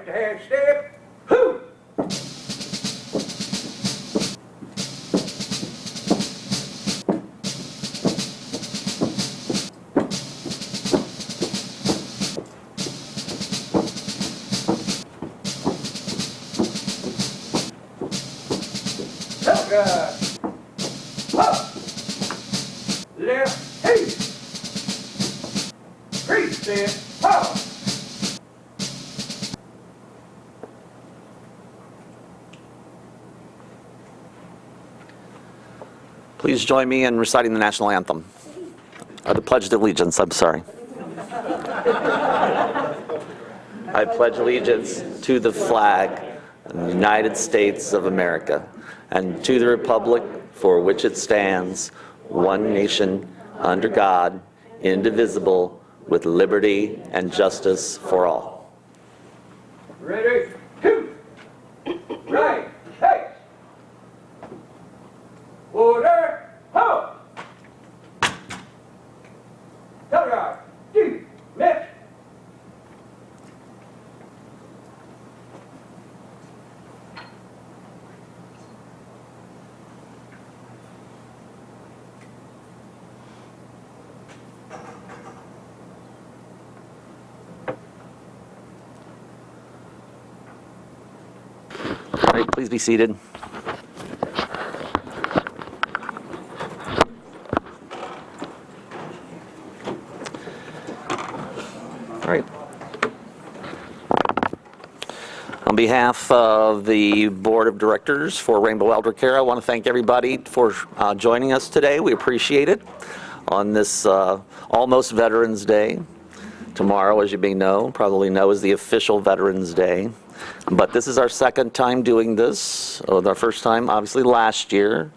the half step. Whoo! Up, left, hey, 3 step, up. Please join me in reciting the national anthem, or the Pledge of Allegiance, I'm sorry. I pledge allegiance to the flag of the United States of America and to the republic for which it stands, one nation, under God, indivisible, with liberty and justice for all. Ready, 2, right, hey. Order, ho. Telegraph, 2, left. All right, please be seated. All right. On behalf of the Board of Directors for Rainbow Elder Care, I want to thank everybody for joining us today. We appreciate it on this almost Veterans Day. Tomorrow, as you may know, probably know, is the official Veterans Day. But this is our second time doing this, our first time obviously last year.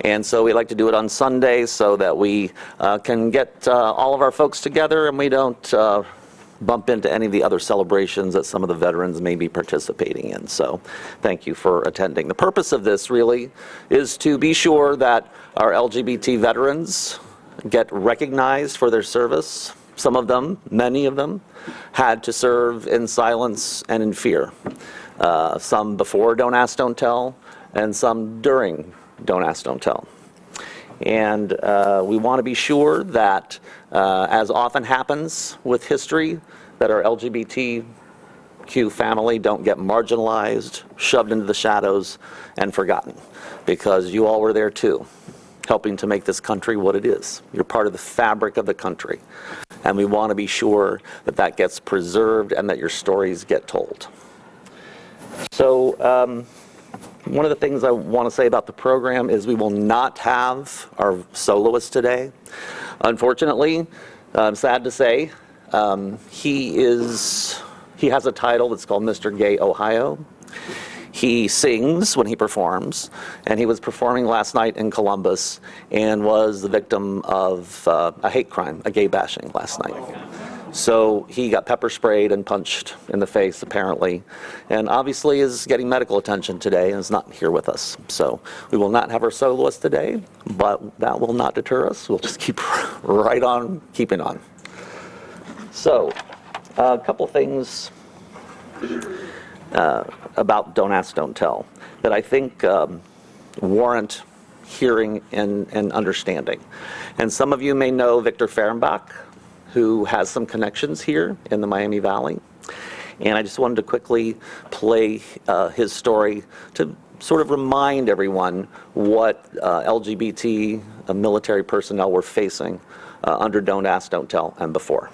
And so we like to do it on Sunday so that we can get all of our folks together and we don't bump into any of the other celebrations that some of the veterans may be participating in. So thank you for attending. The purpose of this really is to be sure that our LGBT veterans get recognized for their service. Some of them, many of them, had to serve in silence and in fear. Some before Don't Ask, Don't Tell, and some during Don't Ask, Don't Tell. And we want to be sure that, as often happens with history, that our LGBTQ family don't get marginalized, shoved into the shadows, and forgotten. Because you all were there too, helping to make this country what it is. You're part of the fabric of the country. And we want to be sure that that gets preserved and that your stories get told. So one of the things I want to say about the program is we will not have our soloist today. Unfortunately, I'm sad to say, he has a title that's called Mr. Gay Ohio. He sings when he performs, and he was performing last night in Columbus and was the victim of a hate crime, a gay bashing last night. So he got pepper sprayed and punched in the face, apparently, and obviously is getting medical attention today and is not here with us. So we will not have our soloist today, but that will not deter us. We'll just keep right on keeping on. So a couple things about Don't Ask, Don't Tell that I think warrant hearing and understanding. And some of you may know Victor Fehrenbach, who has some connections here in the Miami Valley. And I just wanted to quickly play his story to sort of remind everyone what LGBT military personnel were facing under Don't Ask, Don't Tell and before.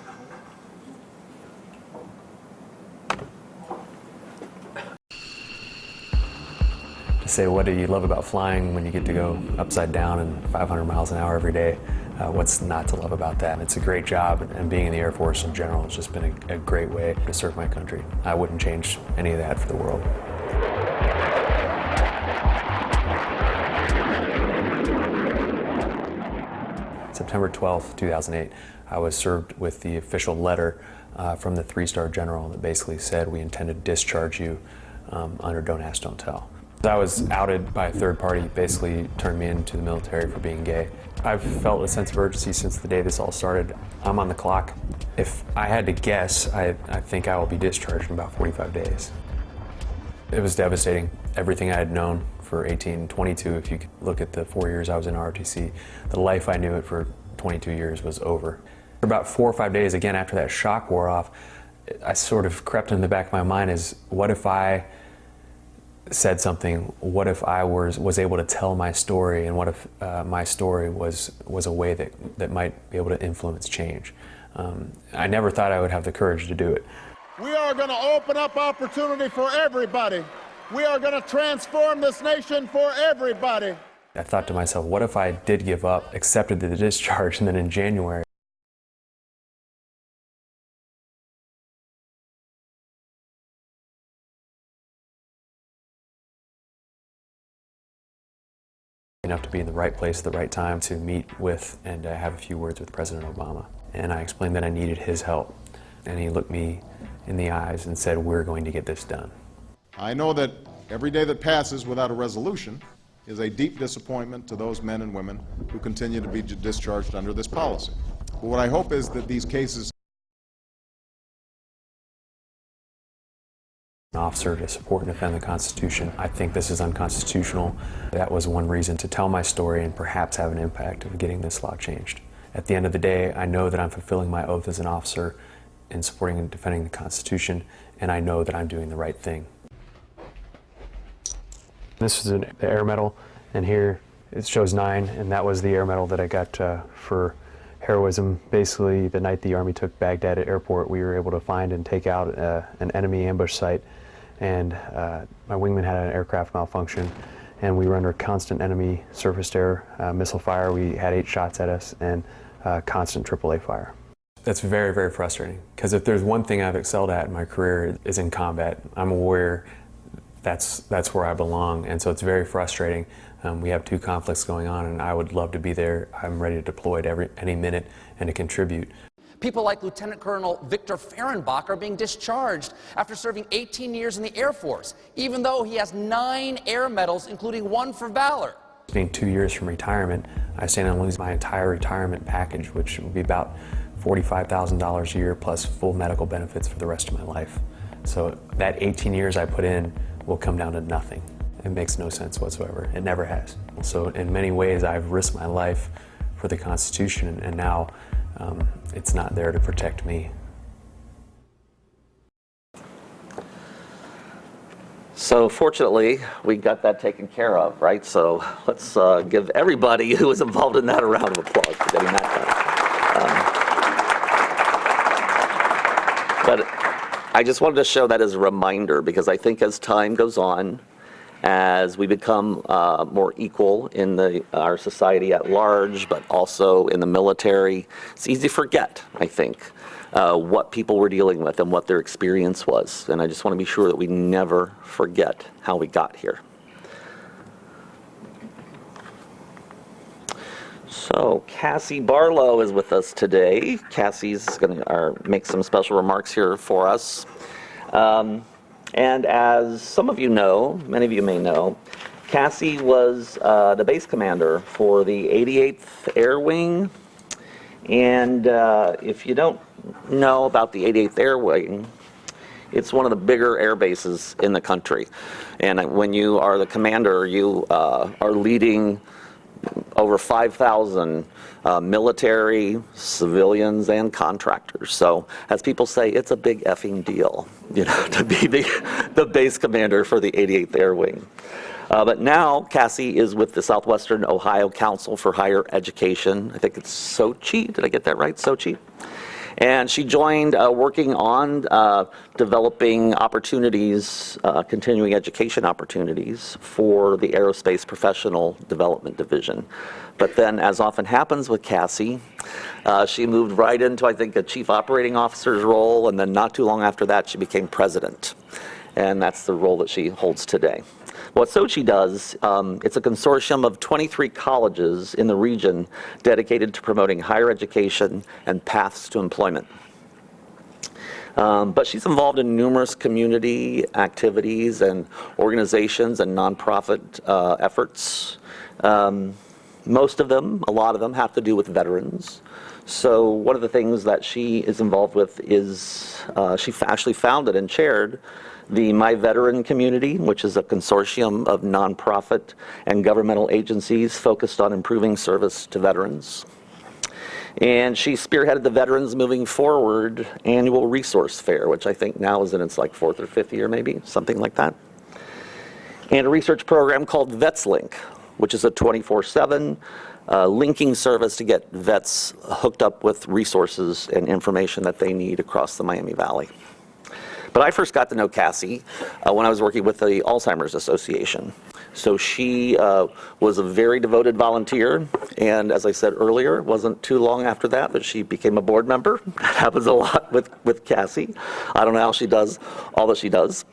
Say, what do you love about flying when you get to go upside down and 500 miles an hour every day? What's not to love about that? It's a great job, and being in the Air Force in general has just been a great way to serve my country. I wouldn't change any of that for the world. September 12th, 2008, I was served with the official letter from the 3-star general that basically said we intend to discharge you under Don't Ask, Don't Tell. I was outed by a third party, basically turned me into the military for being gay. I've felt a sense of urgency since the day this all started. I'm on the clock. If I had to guess, I think I will be discharged in about 45 days. It was devastating. Everything I had known for 18, 22, if you could look at the 4 years I was in ROTC, the life I knew it for 22 years was over. About 4 or 5 days, again, after that shock wore off, I sort of crept in the back of my mind is, what if I said something? What if I was able to tell my story? And what if my story was a way that might be able to influence change? I never thought I would have the courage to do it. We are going to open up opportunity for everybody. We are going to transform this nation for everybody. I thought to myself, what if I did give up, accepted the discharge, and then in January, enough to be in the right place at the right time to meet with and have a few words with President Obama. And I explained that I needed his help. And he looked me in the eyes and said, we're going to get this done. I know that every day that passes without a resolution is a deep disappointment to those men and women who continue to be discharged under this policy. But what I hope is that these cases An officer to support and defend the Constitution. I think this is unconstitutional. That was one reason to tell my story and perhaps have an impact of getting this law changed. At the end of the day, I know that I'm fulfilling my oath as an officer in supporting and defending the Constitution, and I know that I'm doing the right thing. This is the Air Medal, and here it shows 9, and that was the Air Medal that I got for heroism. Basically, the night the Army took Baghdad at airport, we were able to find and take out an enemy ambush site, and my wingman had an aircraft malfunction, and we were under constant enemy surface-to-air missile fire. We had 8 shots at us, and constant AAA fire. That's very, very frustrating, because if there's one thing I've excelled at in my career is in combat. I'm a warrior. That's where I belong, and so it's very frustrating. We have 2 conflicts going on, and I would love to be there. I'm ready to deploy at any minute and to contribute. People like Lieutenant Colonel Victor Fehrenbach are being discharged after serving 18 years in the Air Force, even though he has 9 air medals, including 1 for valor. Being 2 years from retirement, I stand to lose my entire retirement package, which would be about $45,000 a year plus full medical benefits for the rest of my life. So that 18 years I put in will come down to nothing. It makes no sense whatsoever. It never has. So in many ways, I've risked my life for the Constitution, and now it's not there to protect me. So fortunately, we got that taken care of, right? So let's give everybody who was involved in that a round of applause for getting that done. But I just wanted to show that as a reminder, because I think as time goes on, as we become more equal in our society at large, but also in the military, it's easy to forget, I think, what people were dealing with and what their experience was. And I just want to be sure that we never forget how we got here. So Cassie Barlow is with us today. Cassie's going to make some special remarks here for us. And as some of you know, many of you may know, Cassie was the base commander for the 88th Air Wing. And if you don't know about the 88th Air Wing, it's one of the bigger air bases in the country. And when you are the commander, you are leading over 5,000 military, civilians, and contractors. So, as people say, it's a big effing deal, to be the base commander for the 88th Air Wing. But now, Cassie is with the Southwestern Ohio Council for Higher Education. I think it's Sochi. Did I get that right? Sochi? And she joined working on developing opportunities, continuing education opportunities for the Aerospace Professional Development Division. But then, as often happens with Cassie, she moved right into, I think, a chief operating officer's role, and then not too long after that, she became president. And that's the role that she holds today. What Sochi does, it's a consortium of 23 colleges in the region dedicated to promoting higher education and paths to employment. But she's involved in numerous community activities and organizations and nonprofit efforts. Most of them, a lot of them, have to do with veterans. So one of the things that she is involved with is she actually founded and chaired the My Veteran Community, which is a consortium of nonprofit and governmental agencies focused on improving service to veterans. And she spearheaded the Veterans Moving Forward annual resource fair, which I think now is in its like 4th or 5th year maybe, something like that. And a research program called VetsLink, which is a 24/7 linking service to get vets hooked up with resources and information that they need across the Miami Valley. But I first got to know Cassie when I was working with the Alzheimer's Association. So she was a very devoted volunteer, and as I said earlier, it wasn't too long after that that she became a board member. That happens a lot with Cassie. I don't know how she does all that she does.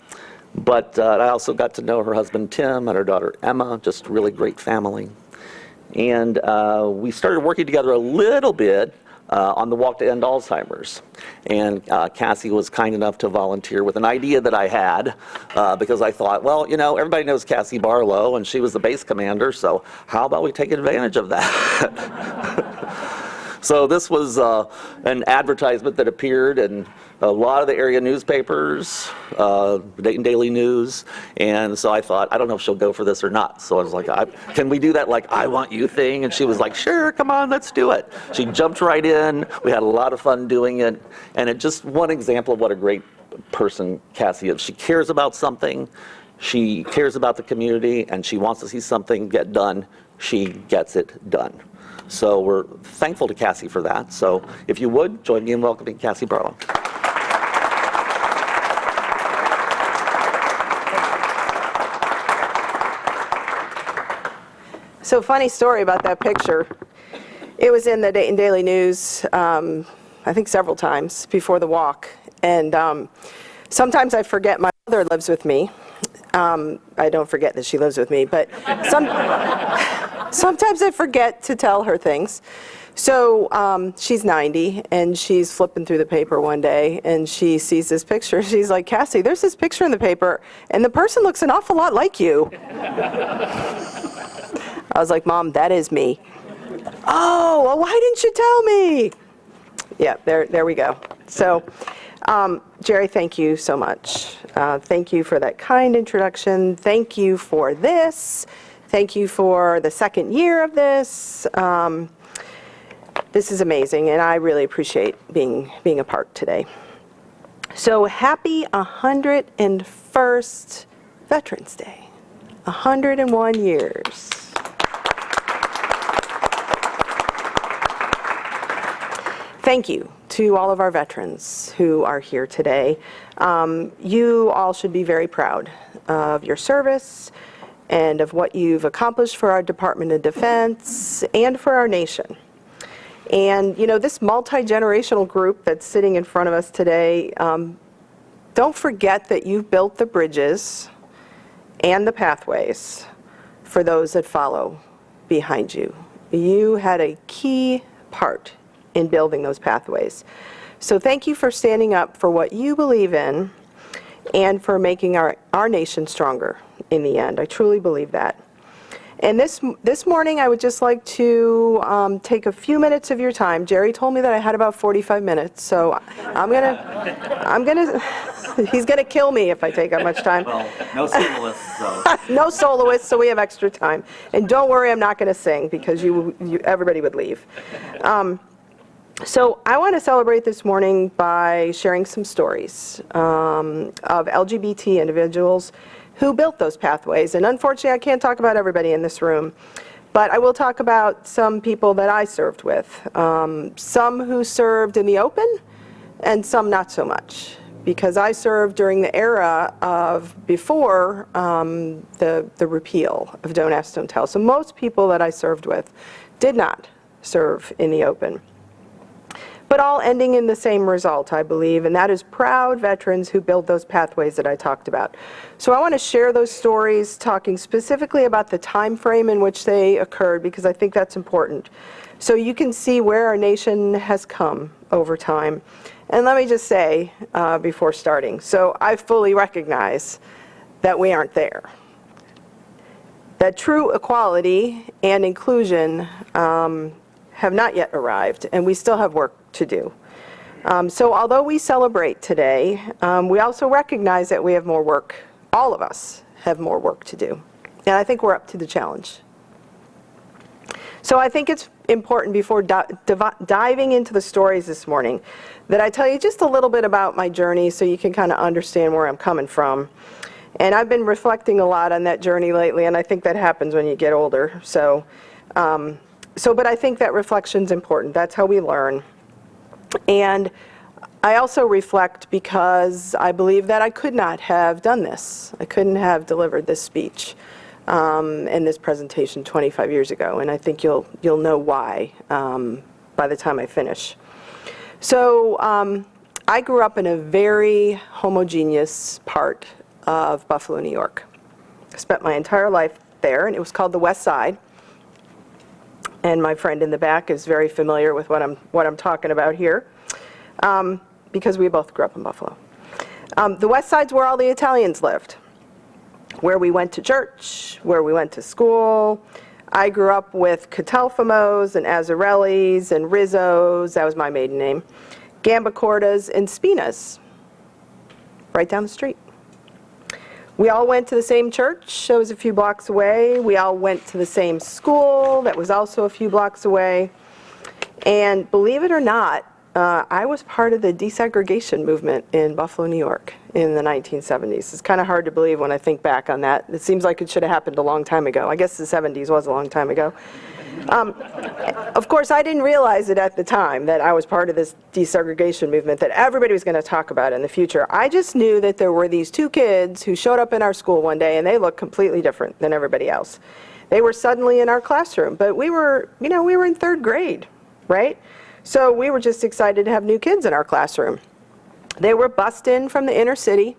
But I also got to know her husband Tim and her daughter Emma, just really great family. And we started working together a little bit on the Walk to End Alzheimer's. And Cassie was kind enough to volunteer with an idea that I had because I thought, well, you know, everybody knows Cassie Barlow and she was the base commander, so how about we take advantage of that? So this was an advertisement that appeared in a lot of the area newspapers, Dayton Daily News, and so I thought, I don't know if she'll go for this or not. So I was like, can we do that like I want you thing? And she was like, sure, come on, let's do it. She jumped right in. We had a lot of fun doing it, and it's just one example of what a great person Cassie is. She cares about something, she cares about the community, and she wants to see something get done. She gets it done. So we're thankful to Cassie for that. So if you would, join me in welcoming Cassie Barlow. So funny story about that picture. It was in the Dayton Daily News, I think several times before the walk. And sometimes I forget my mother lives with me. I don't forget that she lives with me, but sometimes I forget to tell her things. So she's 90, and she's flipping through the paper one day, and she sees this picture. She's like, Cassie, there's this picture in the paper, and the person looks an awful lot like you. I was like, Mom, that is me. Oh, well, why didn't you tell me? Yeah, there we go. So, Jerry, thank you so much. Thank you for that kind introduction. Thank you for this. Thank you for the second year of this. This is amazing, and I really appreciate being a part today. So happy 101st Veterans Day. 101 years. Thank you to all of our veterans who are here today. You all should be very proud of your service and of what you've accomplished for our Department of Defense and for our nation. And you know, this multi-generational group that's sitting in front of us today, don't forget that you've built the bridges and the pathways for those that follow behind you. You had a key part in building those pathways. So thank you for standing up for what you believe in and for making our nation stronger in the end. I truly believe that. And this morning I would just like to take a few minutes of your time. Jerry told me that I had about 45 minutes, so he's gonna kill me if I take up much time. Well, no soloists, so. No soloists, so we have extra time. And don't worry, I'm not gonna sing because everybody would leave. So I want to celebrate this morning by sharing some stories of LGBT individuals who built those pathways. And unfortunately, I can't talk about everybody in this room, but I will talk about some people that I served with. Some who served in the open and some not so much, because I served during the era of before the repeal of Don't Ask, Don't Tell. So most people that I served with did not serve in the open, but all ending in the same result, I believe, and that is proud veterans who build those pathways that I talked about. So I want to share those stories, talking specifically about the time frame in which they occurred, because I think that's important. So you can see where our nation has come over time. And let me just say, before starting, so I fully recognize that we aren't there. That true equality and inclusion have not yet arrived, and we still have work to do. So although we celebrate today, we also recognize that we have more work. All of us have more work to do. And I think we're up to the challenge. So I think it's important before diving into the stories this morning that I tell you just a little bit about my journey so you can kind of understand where I'm coming from. And I've been reflecting a lot on that journey lately, and I think that happens when you get older. But I think that reflection's important. That's how we learn. And I also reflect because I believe that I could not have done this. I couldn't have delivered this speech and this presentation 25 years ago, and I think you'll know why by the time I finish. So I grew up in a very homogeneous part of Buffalo, New York. I spent my entire life there, and it was called the West Side. And my friend in the back is very familiar with what I'm talking about here, because we both grew up in Buffalo. The West Side's where all the Italians lived, where we went to church, where we went to school. I grew up with Catalfamos and Azzarellis and Rizzos, that was my maiden name, Gambacortas and Spinas, right down the street. We all went to the same church that was a few blocks away. We all went to the same school that was also a few blocks away. And believe it or not, I was part of the desegregation movement in Buffalo, New York in the 1970s. It's kind of hard to believe when I think back on that. It seems like it should have happened a long time ago. I guess the 70s was a long time ago. Of course, I didn't realize it at the time that I was part of this desegregation movement that everybody was going to talk about in the future. I just knew that there were these two kids who showed up in our school one day and they looked completely different than everybody else. They were suddenly in our classroom, but we were in third grade, right? So we were just excited to have new kids in our classroom. They were bussed in from the inner city,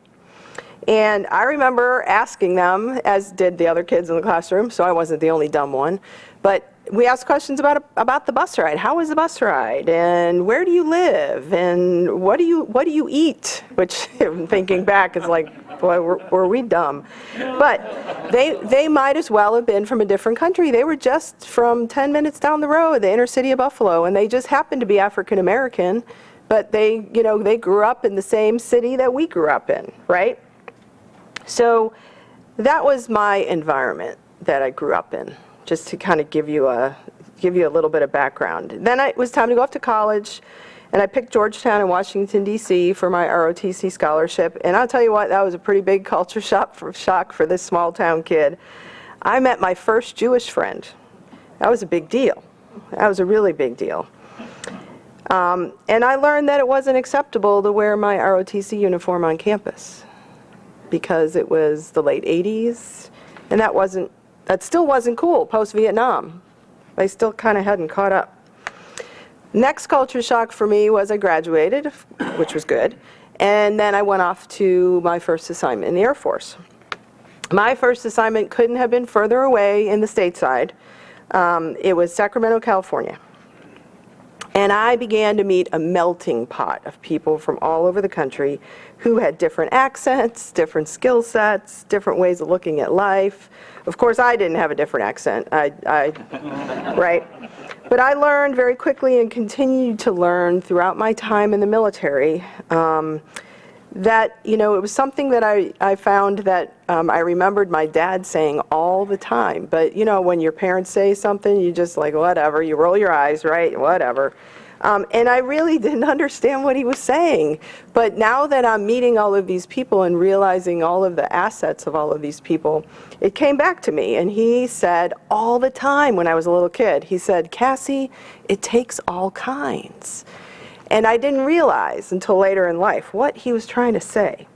and I remember asking them, as did the other kids in the classroom, so I wasn't the only dumb one, but we asked questions about the bus ride. How was the bus ride? And where do you live? And what do you eat? Which, thinking back, is like, boy, were we dumb. But they might as well have been from a different country. They were just from 10 minutes down the road, the inner city of Buffalo, and they just happened to be African American, but they grew up in the same city that we grew up in, right? So that was my environment that I grew up in, just to kind of give you a little bit of background. Then it was time to go off to college, and I picked Georgetown in Washington, D.C. for my ROTC scholarship. And I'll tell you what, that was a pretty big culture shock for this small town kid. I met my first Jewish friend. That was a big deal. That was a really big deal. And I learned that it wasn't acceptable to wear my ROTC uniform on campus because it was the late 80s, and that still wasn't cool post-Vietnam. They still kind of hadn't caught up. Next culture shock for me was I graduated, which was good, and then I went off to my first assignment in the Air Force. My first assignment couldn't have been further away in the stateside. It was Sacramento, California. And I began to meet a melting pot of people from all over the country who had different accents, different skill sets, different ways of looking at life. Of course, I didn't have a different accent, right? But I learned very quickly and continued to learn throughout my time in the military that, it was something that I found that I remembered my dad saying all the time. But, when your parents say something, you just like, whatever, you roll your eyes, right, whatever. And I really didn't understand what he was saying. But now that I'm meeting all of these people and realizing all of the assets of all of these people, it came back to me. And he said all the time when I was a little kid, he said, Cassie, it takes all kinds. And I didn't realize until later in life what he was trying to say.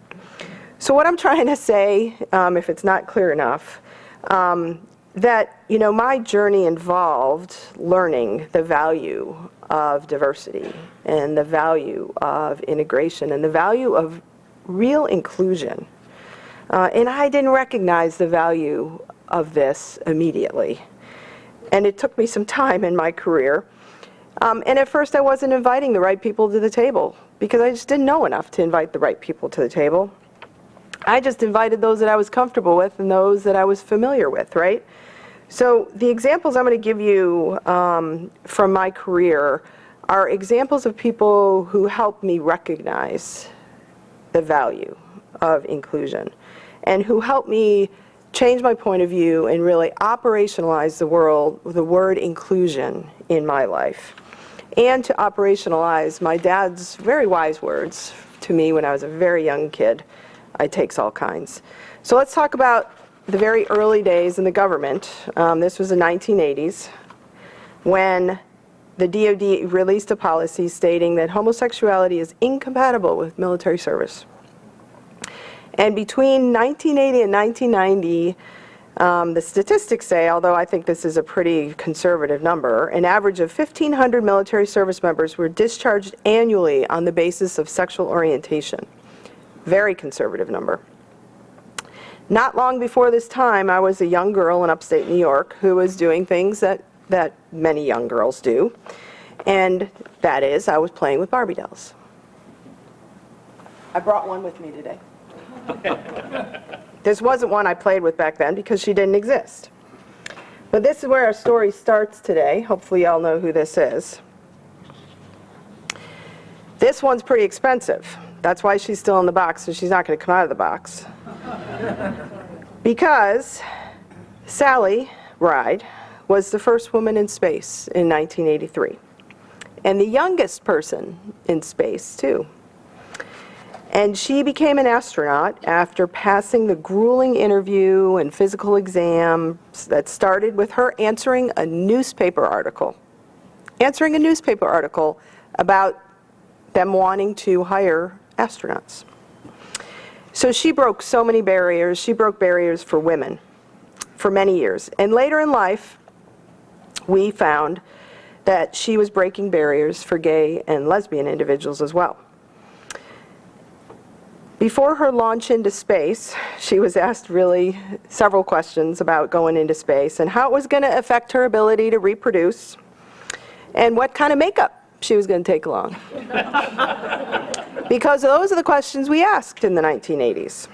So what I'm trying to say, if it's not clear enough, that my journey involved learning the value of diversity and the value of integration and the value of real inclusion. And I didn't recognize the value of this immediately. And it took me some time in my career. And at first I wasn't inviting the right people to the table because I just didn't know enough to invite the right people to the table. I just invited those that I was comfortable with and those that I was familiar with, right? So the examples I'm going to give you from my career are examples of people who helped me recognize the value of inclusion and who helped me change my point of view and really operationalize the word inclusion in my life, and to operationalize my dad's very wise words to me when I was a very young kid: I takes all kinds. So let's talk about the very early days in the government. This was the 1980s, when the DoD released a policy stating that homosexuality is incompatible with military service. And between 1980 and 1990, the statistics say, although I think this is a pretty conservative number, an average of 1,500 military service members were discharged annually on the basis of sexual orientation. Very conservative number. Not long before this time, I was a young girl in upstate New York who was doing things that many young girls do, and that is, I was playing with Barbie dolls. I brought one with me today. This wasn't one I played with back then because she didn't exist. But this is where our story starts today. Hopefully y'all know who this is. This one's pretty expensive. That's why she's still in the box, so she's not going to come out of the box. Because Sally Ride was the first woman in space in 1983. And the youngest person in space, too. And she became an astronaut after passing the grueling interview and physical exam that started with her answering a newspaper article. Answering a newspaper article about them wanting to hire astronauts. So she broke so many barriers. She broke barriers for women for many years. And later in life, we found that she was breaking barriers for gay and lesbian individuals as well. Before her launch into space, she was asked really several questions about going into space and how it was going to affect her ability to reproduce and what kind of makeup she was going to take along. Because those are the questions we asked in the 1980s.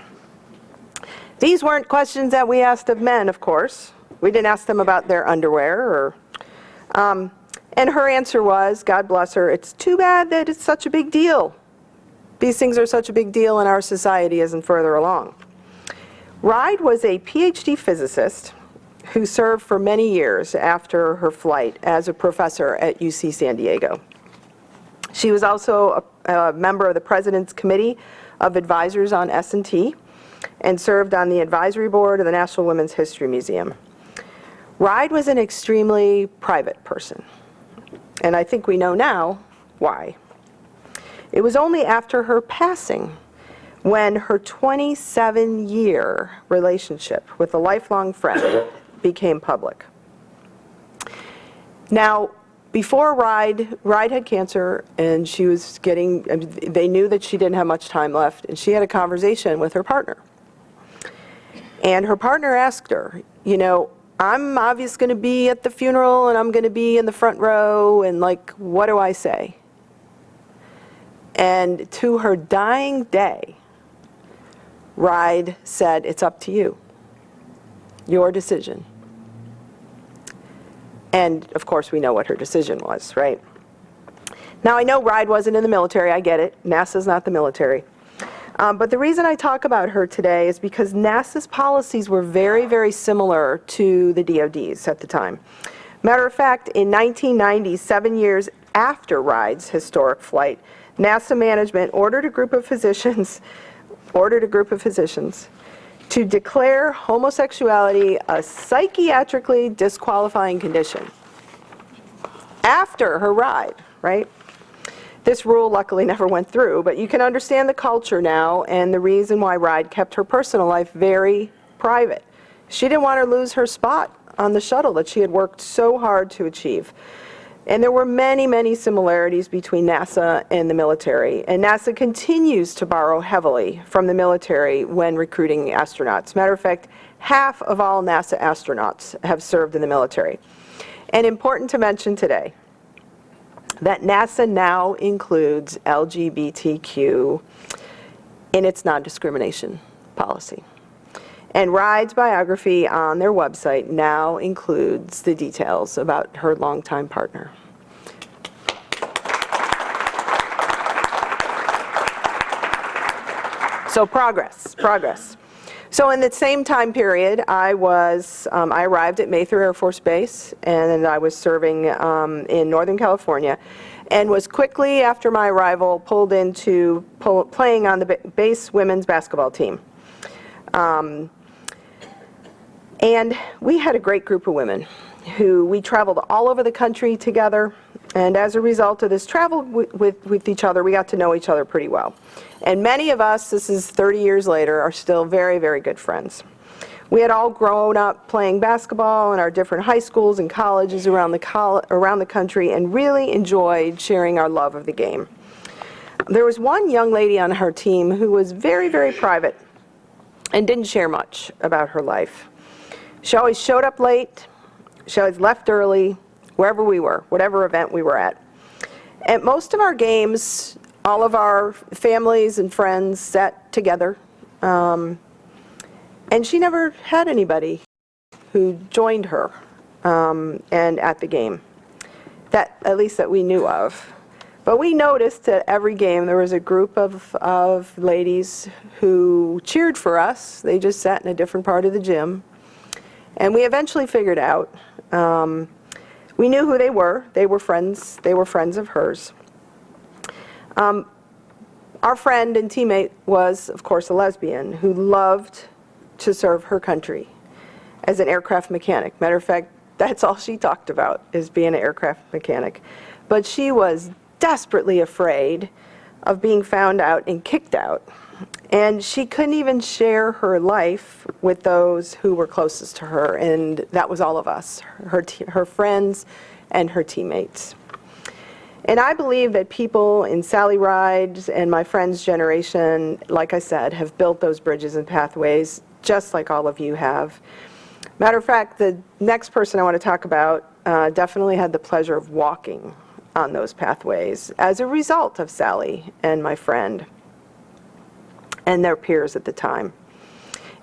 These weren't questions that we asked of men, of course. We didn't ask them about their underwear and her answer was, God bless her, it's too bad that it's such a big deal. These things are such a big deal and our society isn't further along. Ride was a PhD physicist who served for many years after her flight as a professor at UC San Diego. She was also a member of the President's Committee of Advisors on S&T and served on the advisory board of the National Women's History Museum. Ride was an extremely private person, and I think we know now why. It was only after her passing when her 27-year relationship with a lifelong friend became public. Now, before Ride had cancer, and she was they knew that she didn't have much time left, and she had a conversation with her partner. And her partner asked her, you know, I'm obviously going to be at the funeral, and I'm going to be in the front row, and like, what do I say? And to her dying day, Ride said, it's up to you. Your decision. And of course we know what her decision was, right? Now I know Ride wasn't in the military, I get it. NASA's not the military. But the reason I talk about her today is because NASA's policies were very, very similar to the DoD's at the time. Matter of fact, in 1990, 7 years after Ride's historic flight, NASA management ordered a group of physicians to declare homosexuality a psychiatrically disqualifying condition. After her ride, right? This rule luckily never went through, but you can understand the culture now and the reason why Ride kept her personal life very private. She didn't want to lose her spot on the shuttle that she had worked so hard to achieve. And there were many, many similarities between NASA and the military. And NASA continues to borrow heavily from the military when recruiting astronauts. Matter of fact, half of all NASA astronauts have served in the military. And important to mention today that NASA now includes LGBTQ in its non-discrimination policy. And Ride's biography on their website now includes the details about her longtime partner. So progress. So in the same time period, I arrived at Mather Air Force Base, and I was serving in Northern California, and was quickly after my arrival pulled into playing on the base women's basketball team. And we had a great group of women who we traveled all over the country together, and as a result of this travel with each other, we got to know each other pretty well. And many of us, this is 30 years later, are still very, very good friends. We had all grown up playing basketball in our different high schools and colleges around the country, and really enjoyed sharing our love of the game. There was one young lady on her team who was very, very private and didn't share much about her life. She always showed up late. She always left early, wherever we were, whatever event we were at. At most of our games, all of our families and friends sat together, and she never had anybody who joined her and at the game, at least that we knew of. But we noticed at every game there was a group of ladies who cheered for us. They just sat in a different part of the gym. And we eventually figured out, we knew who they were. They were friends of hers. Our friend and teammate was, of course, a lesbian who loved to serve her country as an aircraft mechanic. Matter of fact, that's all she talked about, is being an aircraft mechanic. But she was desperately afraid of being found out and kicked out. And she couldn't even share her life with those who were closest to her, and that was all of us, her friends and her teammates. And I believe that people in Sally Ride's and my friend's generation, like I said, have built those bridges and pathways, just like all of you have. Matter of fact, the next person I want to talk about definitely had the pleasure of walking on those pathways as a result of Sally and my friend and their peers at the time.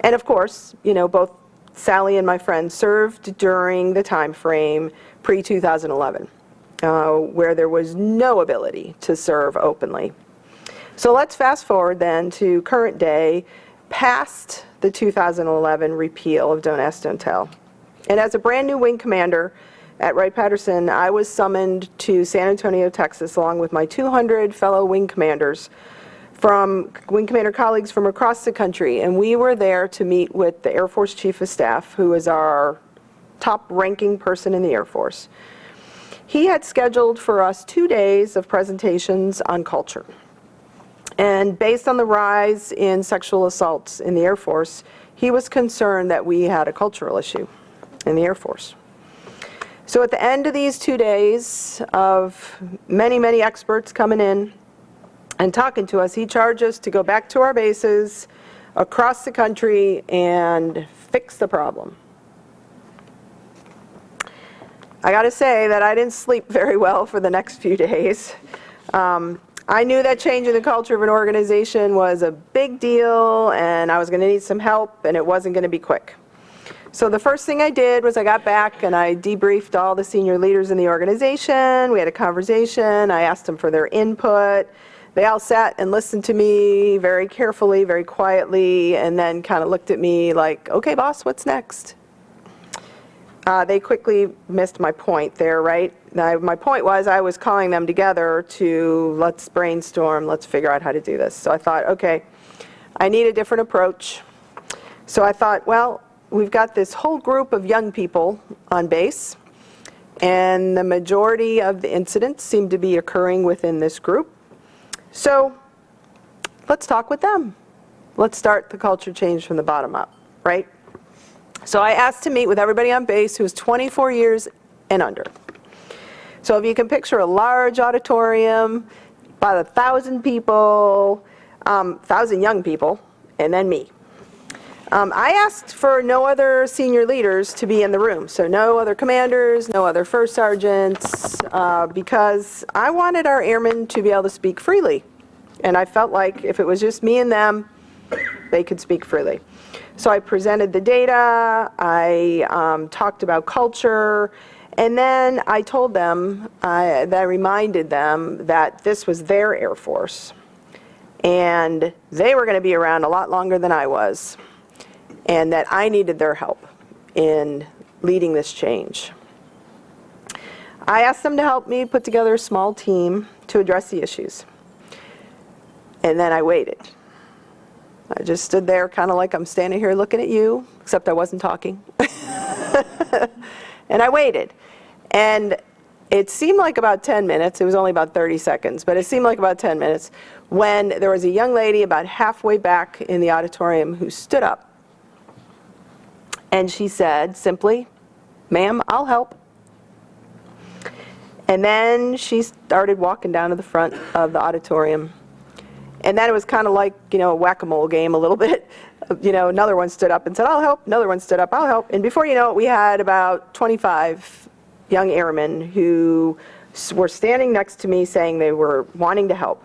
And of course, you know, both Sally and my friend served during the time frame pre-2011, where there was no ability to serve openly. So let's fast forward then to current day, past the 2011 repeal of Don't Ask, Don't Tell. And as a brand new wing commander at Wright-Patterson, I was summoned to San Antonio, Texas, along with my 200 fellow wing commanders from wing commander colleagues from across the country, and we were there to meet with the Air Force Chief of Staff, who is our top-ranking person in the Air Force. He had scheduled for us 2 days of presentations on culture. And based on the rise in sexual assaults in the Air Force, he was concerned that we had a cultural issue in the Air Force. So at the end of these 2 days of many, many experts coming in and talking to us, he charged us to go back to our bases across the country and fix the problem. I got to say that I didn't sleep very well for the next few days. I knew that changing the culture of an organization was a big deal, and I was going to need some help, and it wasn't going to be quick. So the first thing I did was I got back and I debriefed all the senior leaders in the organization. We had a conversation. I asked them for their input. They all sat and listened to me very carefully, very quietly, and then kind of looked at me like, okay, boss, what's next? They quickly missed my point there, right? My point was I was calling them together to let's brainstorm, let's figure out how to do this. So I thought, okay, I need a different approach. So I thought, well, we've got this whole group of young people on base, and the majority of the incidents seem to be occurring within this group. So let's talk with them. Let's start the culture change from the bottom up, right? So I asked to meet with everybody on base who was 24 years and under. So if you can picture a large auditorium, about 1,000 people, 1,000 young people, and then me. I asked for no other senior leaders to be in the room, so no other commanders, no other first sergeants, because I wanted our airmen to be able to speak freely. And I felt like if it was just me and them, they could speak freely. So I presented the data, I talked about culture, and then I told them, that I reminded them that this was their Air Force, and they were going to be around a lot longer than I was, and that I needed their help in leading this change. I asked them to help me put together a small team to address the issues. And then I waited. I just stood there kind of like I'm standing here looking at you, except I wasn't talking. And I waited. And it seemed like about 10 minutes. It was only about 30 seconds, but it seemed like about 10 minutes when there was a young lady about halfway back in the auditorium who stood up. And she said simply, "Ma'am, I'll help." And then she started walking down to the front of the auditorium. And then it was kind of like, a whack-a-mole game a little bit. Another one stood up and said, "I'll help." Another one stood up, "I'll help." And before you know it, we had about 25 young airmen who were standing next to me saying they were wanting to help.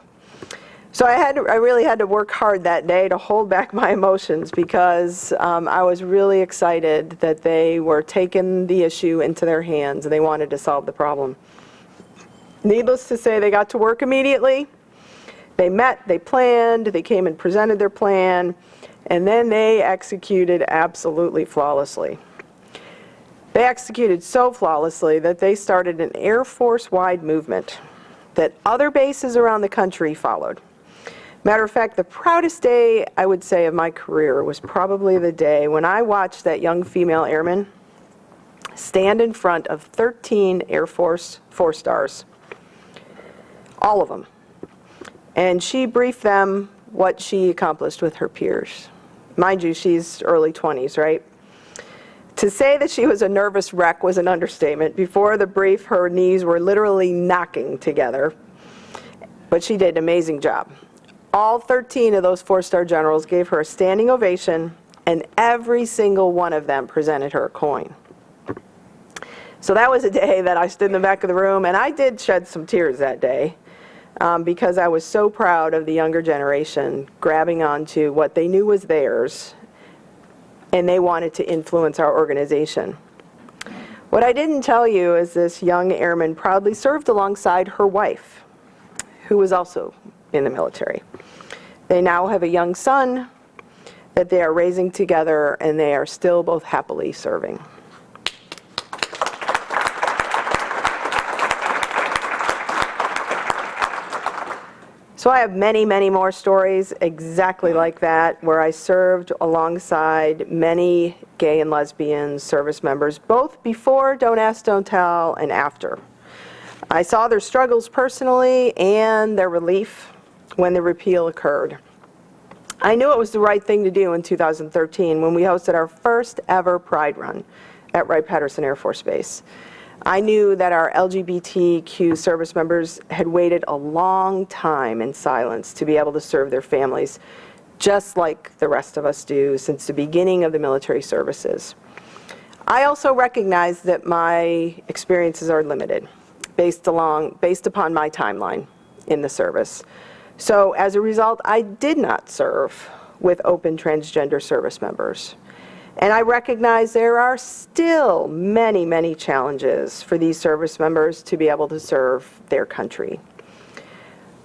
So I really had to work hard that day to hold back my emotions because I was really excited that they were taking the issue into their hands and they wanted to solve the problem. Needless to say, they got to work immediately. They met, they planned, they came and presented their plan, and then they executed absolutely flawlessly. They executed so flawlessly that they started an Air Force-wide movement that other bases around the country followed. Matter of fact, the proudest day, I would say, of my career was probably the day when I watched that young female airman stand in front of 13 Air Force 4-stars. All of them. And she briefed them what she accomplished with her peers. Mind you, she's early 20s, right? To say that she was a nervous wreck was an understatement. Before the brief, her knees were literally knocking together. But she did an amazing job. All 13 of those 4-star generals gave her a standing ovation, and every single one of them presented her a coin. So that was a day that I stood in the back of the room, and I did shed some tears that day. Because I was so proud of the younger generation grabbing onto what they knew was theirs, and they wanted to influence our organization. What I didn't tell you is this young airman proudly served alongside her wife, who was also in the military. They now have a young son that they are raising together, and they are still both happily serving. So I have many, many more stories exactly like that, where I served alongside many gay and lesbian service members, both before Don't Ask, Don't Tell, and after. I saw their struggles personally and their relief when the repeal occurred. I knew it was the right thing to do in 2013 when we hosted our first ever Pride Run at Wright-Patterson Air Force Base. I knew that our LGBTQ service members had waited a long time in silence to be able to serve their families, just like the rest of us do since the beginning of the military services. I also recognize that my experiences are limited, based upon my timeline in the service. So as a result, I did not serve with open transgender service members. And I recognize there are still many, many challenges for these service members to be able to serve their country.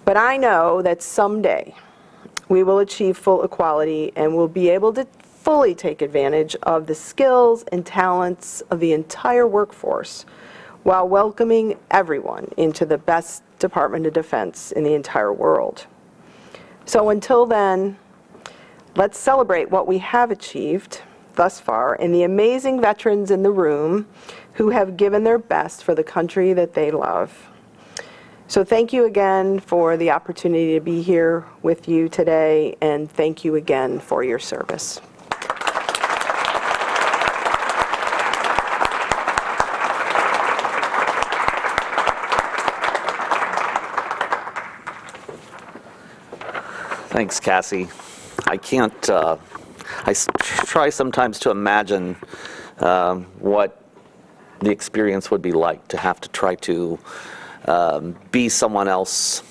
But I know that someday we will achieve full equality and will be able to fully take advantage of the skills and talents of the entire workforce while welcoming everyone into the best Department of Defense in the entire world. So until then, let's celebrate what we have achieved thus far and the amazing veterans in the room who have given their best for the country that they love. So thank you again for the opportunity to be here with you today, and thank you again for your service. Thanks, Cassie. I can't, try sometimes to imagine what the experience would be like to have to try to be someone else,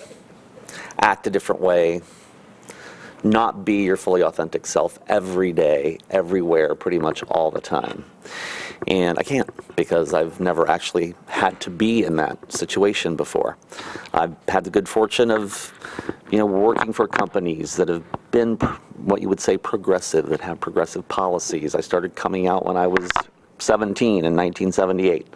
act a different way, not be your fully authentic self every day, everywhere, pretty much all the time. And I can't, because I've never actually had to be in that situation before. I've had the good fortune of, working for companies that have been what you would say progressive, that have progressive policies. I started coming out when I was 17 in 1978.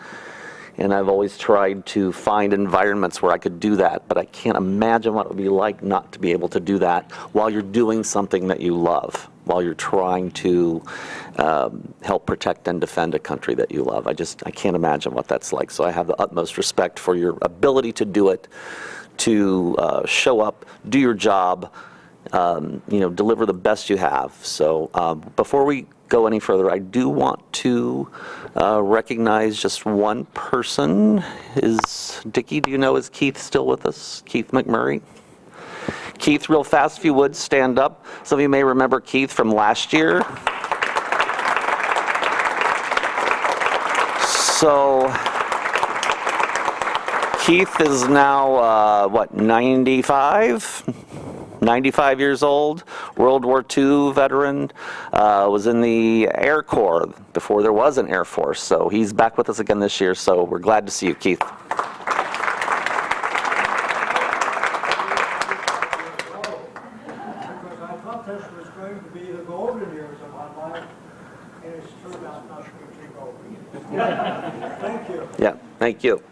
And I've always tried to find environments where I could do that, but I can't imagine what it would be like not to be able to do that while you're doing something that you love, while you're trying to help protect and defend a country that you love. I can't imagine what that's like. So I have the utmost respect for your ability to do it, to show up, do your job, deliver the best you have. So before we go any further, I do want to recognize just one person. Dickie, do you know, is Keith still with us? Keith McMurray? Keith, real fast, if you would, stand up. Some of you may remember Keith from last year. So Keith is now, 95 years old, World War II veteran, was in the Air Corps before there was an Air Force. So he's back with us again this year, so we're glad to see you, Keith. Because I thought this was going to be the golden years of my life, and it's turned out not to be too golden. Thank you. Yeah, thank you.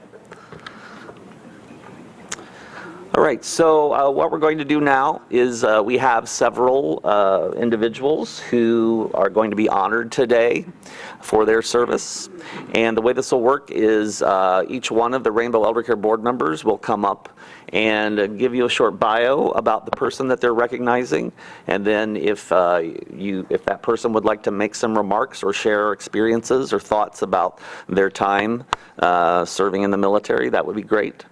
All right, so what we're going to do now is we have several individuals who are going to be honored today for their service. And the way this will work is each one of the Rainbow Elder Care board members will come up and give you a short bio about the person that they're recognizing. And then if that person would like to make some remarks or share experiences or thoughts about their time serving in the military, that would be great.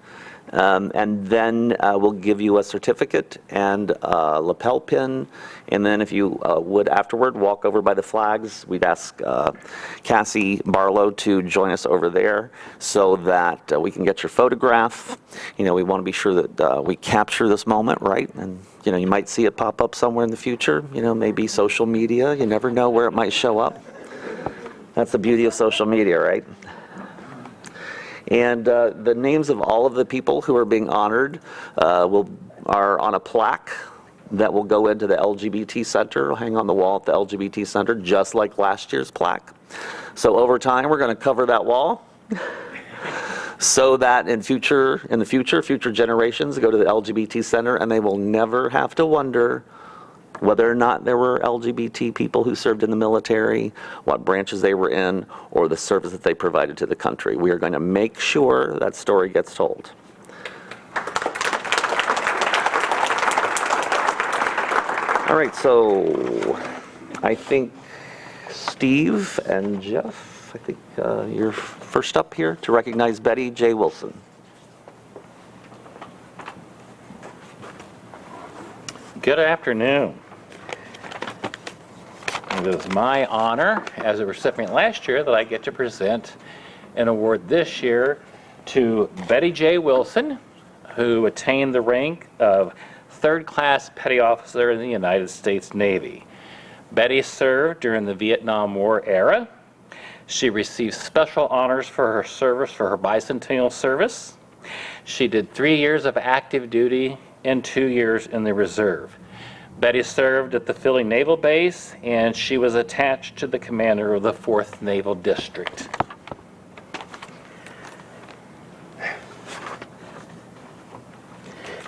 And then we'll give you a certificate and a lapel pin. And then if you would afterward walk over by the flags, we'd ask Cassie Barlow to join us over there so that we can get your photograph. We want to be sure that we capture this moment, right? And you might see it pop up somewhere in the future, maybe social media. You never know where it might show up. That's the beauty of social media, right? And the names of all of the people who are being honored are on a plaque that will go into the LGBT Center. It'll hang on the wall at the LGBT Center, just like last year's plaque. So over time, we're going to cover that wall so that in the future generations go to the LGBT Center and they will never have to wonder whether or not there were LGBT people who served in the military, what branches they were in, or the service that they provided to the country. We are going to make sure that story gets told. All right, so I think Steve and Jeff, you're first up here to recognize Betty J. Wilson. Good afternoon. It is my honor as a recipient last year that I get to present an award this year to Betty J. Wilson, who attained the rank of third-class petty officer in the United States Navy. Betty served during the Vietnam War era. She received special honors for her service for her bicentennial service. She did 3 years of active duty and 2 years in the reserve. Betty served at the Philly Naval Base, and she was attached to the commander of the 4th Naval District.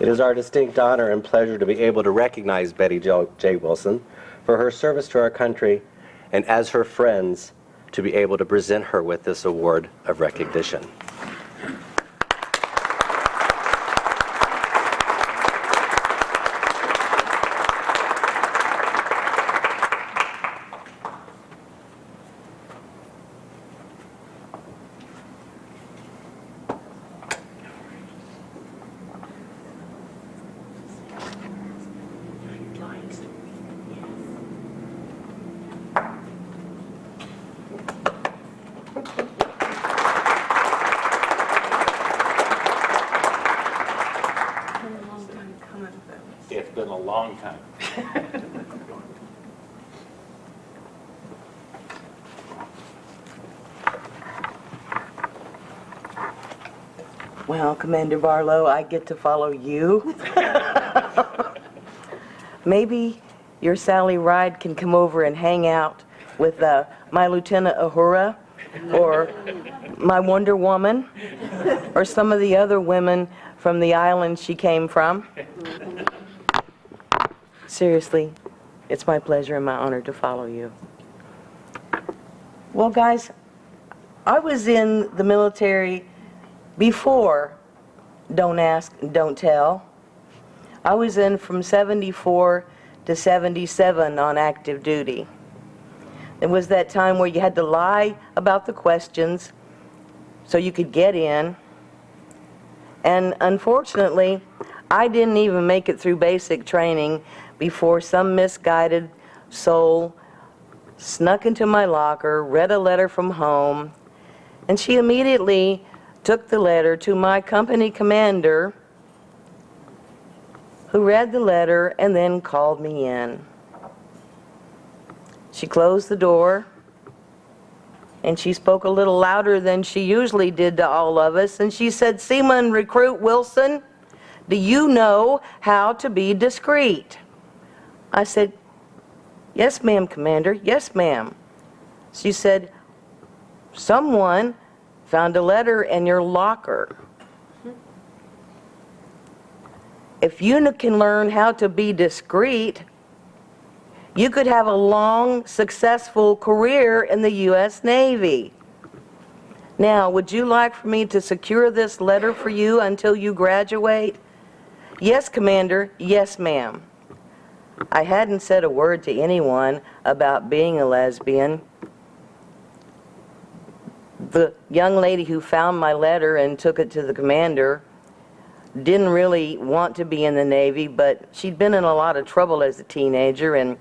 It is our distinct honor and pleasure to be able to recognize Betty J. Wilson for her service to our country, and as her friends, to be able to present her with this award of recognition. Well, Commander Barlow, I get to follow you. Maybe your Sally Ride can come over and hang out with my Lieutenant Uhura, or my Wonder Woman, or some of the other women from the island she came from. Seriously, it's my pleasure and my honor to follow you. Well, guys, I was in the military before Don't Ask, Don't Tell. I was in from 74 to 77 on active duty. It was that time where you had to lie about the questions so you could get in. And unfortunately, I didn't even make it through basic training before some misguided soul snuck into my locker, read a letter from home, and she immediately took the letter to my company commander, who read the letter and then called me in. She closed the door, and she spoke a little louder than she usually did to all of us, and she said, "Seaman Recruit Wilson, do you know how to be discreet?" I said, "Yes, ma'am, Commander, yes, ma'am." She said, "Someone found a letter in your locker. If you can learn how to be discreet, you could have a long, successful career in the U.S. Navy. Now, would you like for me to secure this letter for you until you graduate?" "Yes, Commander, yes, ma'am." I hadn't said a word to anyone about being a lesbian. The young lady who found my letter and took it to the commander didn't really want to be in the Navy, but she'd been in a lot of trouble as a teenager, and it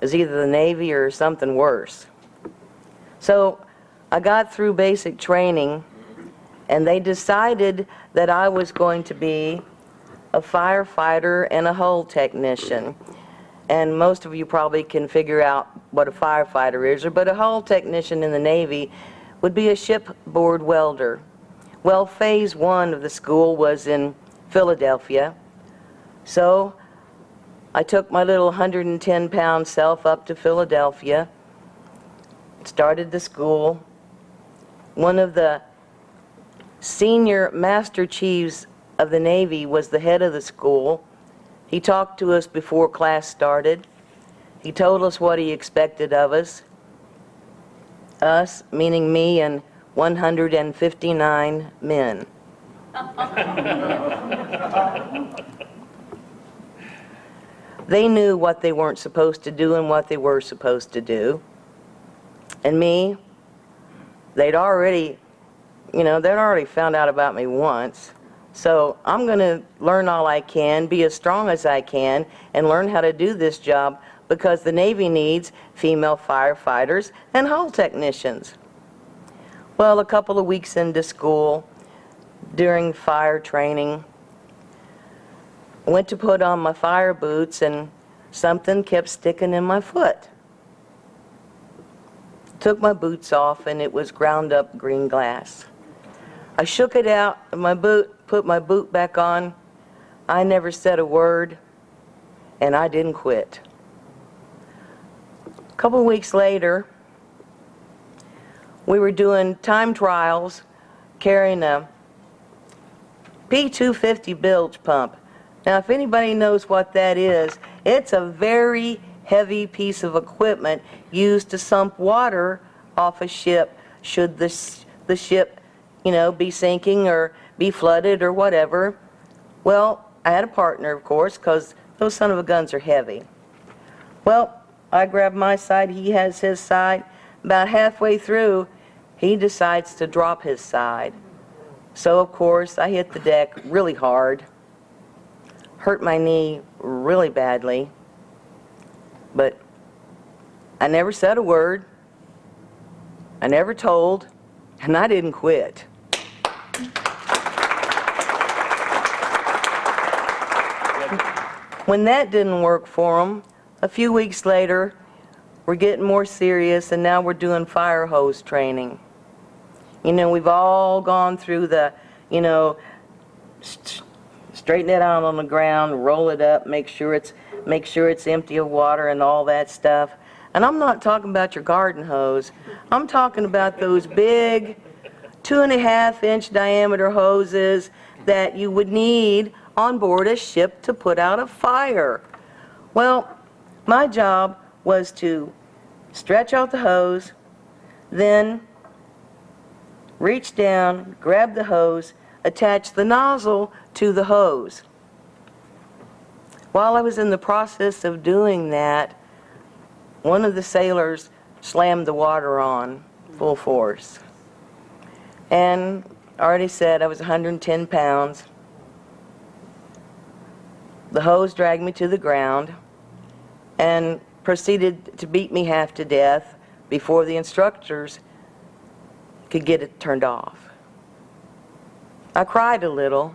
was either the Navy or something worse. So I got through basic training, and they decided that I was going to be a firefighter and a hull technician. And most of you probably can figure out what a firefighter is, but a hull technician in the Navy would be a shipboard welder. Well, phase 1 of the school was in Philadelphia, so I took my little 110-pound self up to Philadelphia, started the school. One of the senior master chiefs of the Navy was the head of the school. He talked to us before class started. He told us what he expected of us. Us, meaning me and 159 men. They knew what they weren't supposed to do and what they were supposed to do. And me, they'd already found out about me once. So I'm going to learn all I can, be as strong as I can, and learn how to do this job, because the Navy needs female firefighters and hull technicians. Well, a couple of weeks into school, during fire training, I went to put on my fire boots, and something kept sticking in my foot. Took my boots off, and it was ground up green glass. I shook it out of my boot, put my boot back on. I never said a word, and I didn't quit. A couple weeks later, we were doing time trials carrying a P250 bilge pump. Now, if anybody knows what that is, it's a very heavy piece of equipment used to sump water off a ship should the ship, be sinking or be flooded or whatever. Well, I had a partner, of course, because those son of a guns are heavy. Well, I grabbed my side, he has his side. About halfway through, he decides to drop his side. So, of course, I hit the deck really hard, hurt my knee really badly, but I never said a word, I never told, and I didn't quit. When that didn't work for them, a few weeks later, we're getting more serious, and now we're doing fire hose training. We've all gone through the you know, straighten it out on the ground, roll it up, make sure it's empty of water and all that stuff. And I'm not talking about your garden hose. I'm talking about those big 2.5-inch diameter hoses that you would need on board a ship to put out a fire. Well, my job was to stretch out the hose, then reach down, grab the hose, attach the nozzle to the hose. While I was in the process of doing that, one of the sailors slammed the water on full force. And I already said I was 110 pounds. The hose dragged me to the ground and proceeded to beat me half to death before the instructors could get it turned off. I cried a little.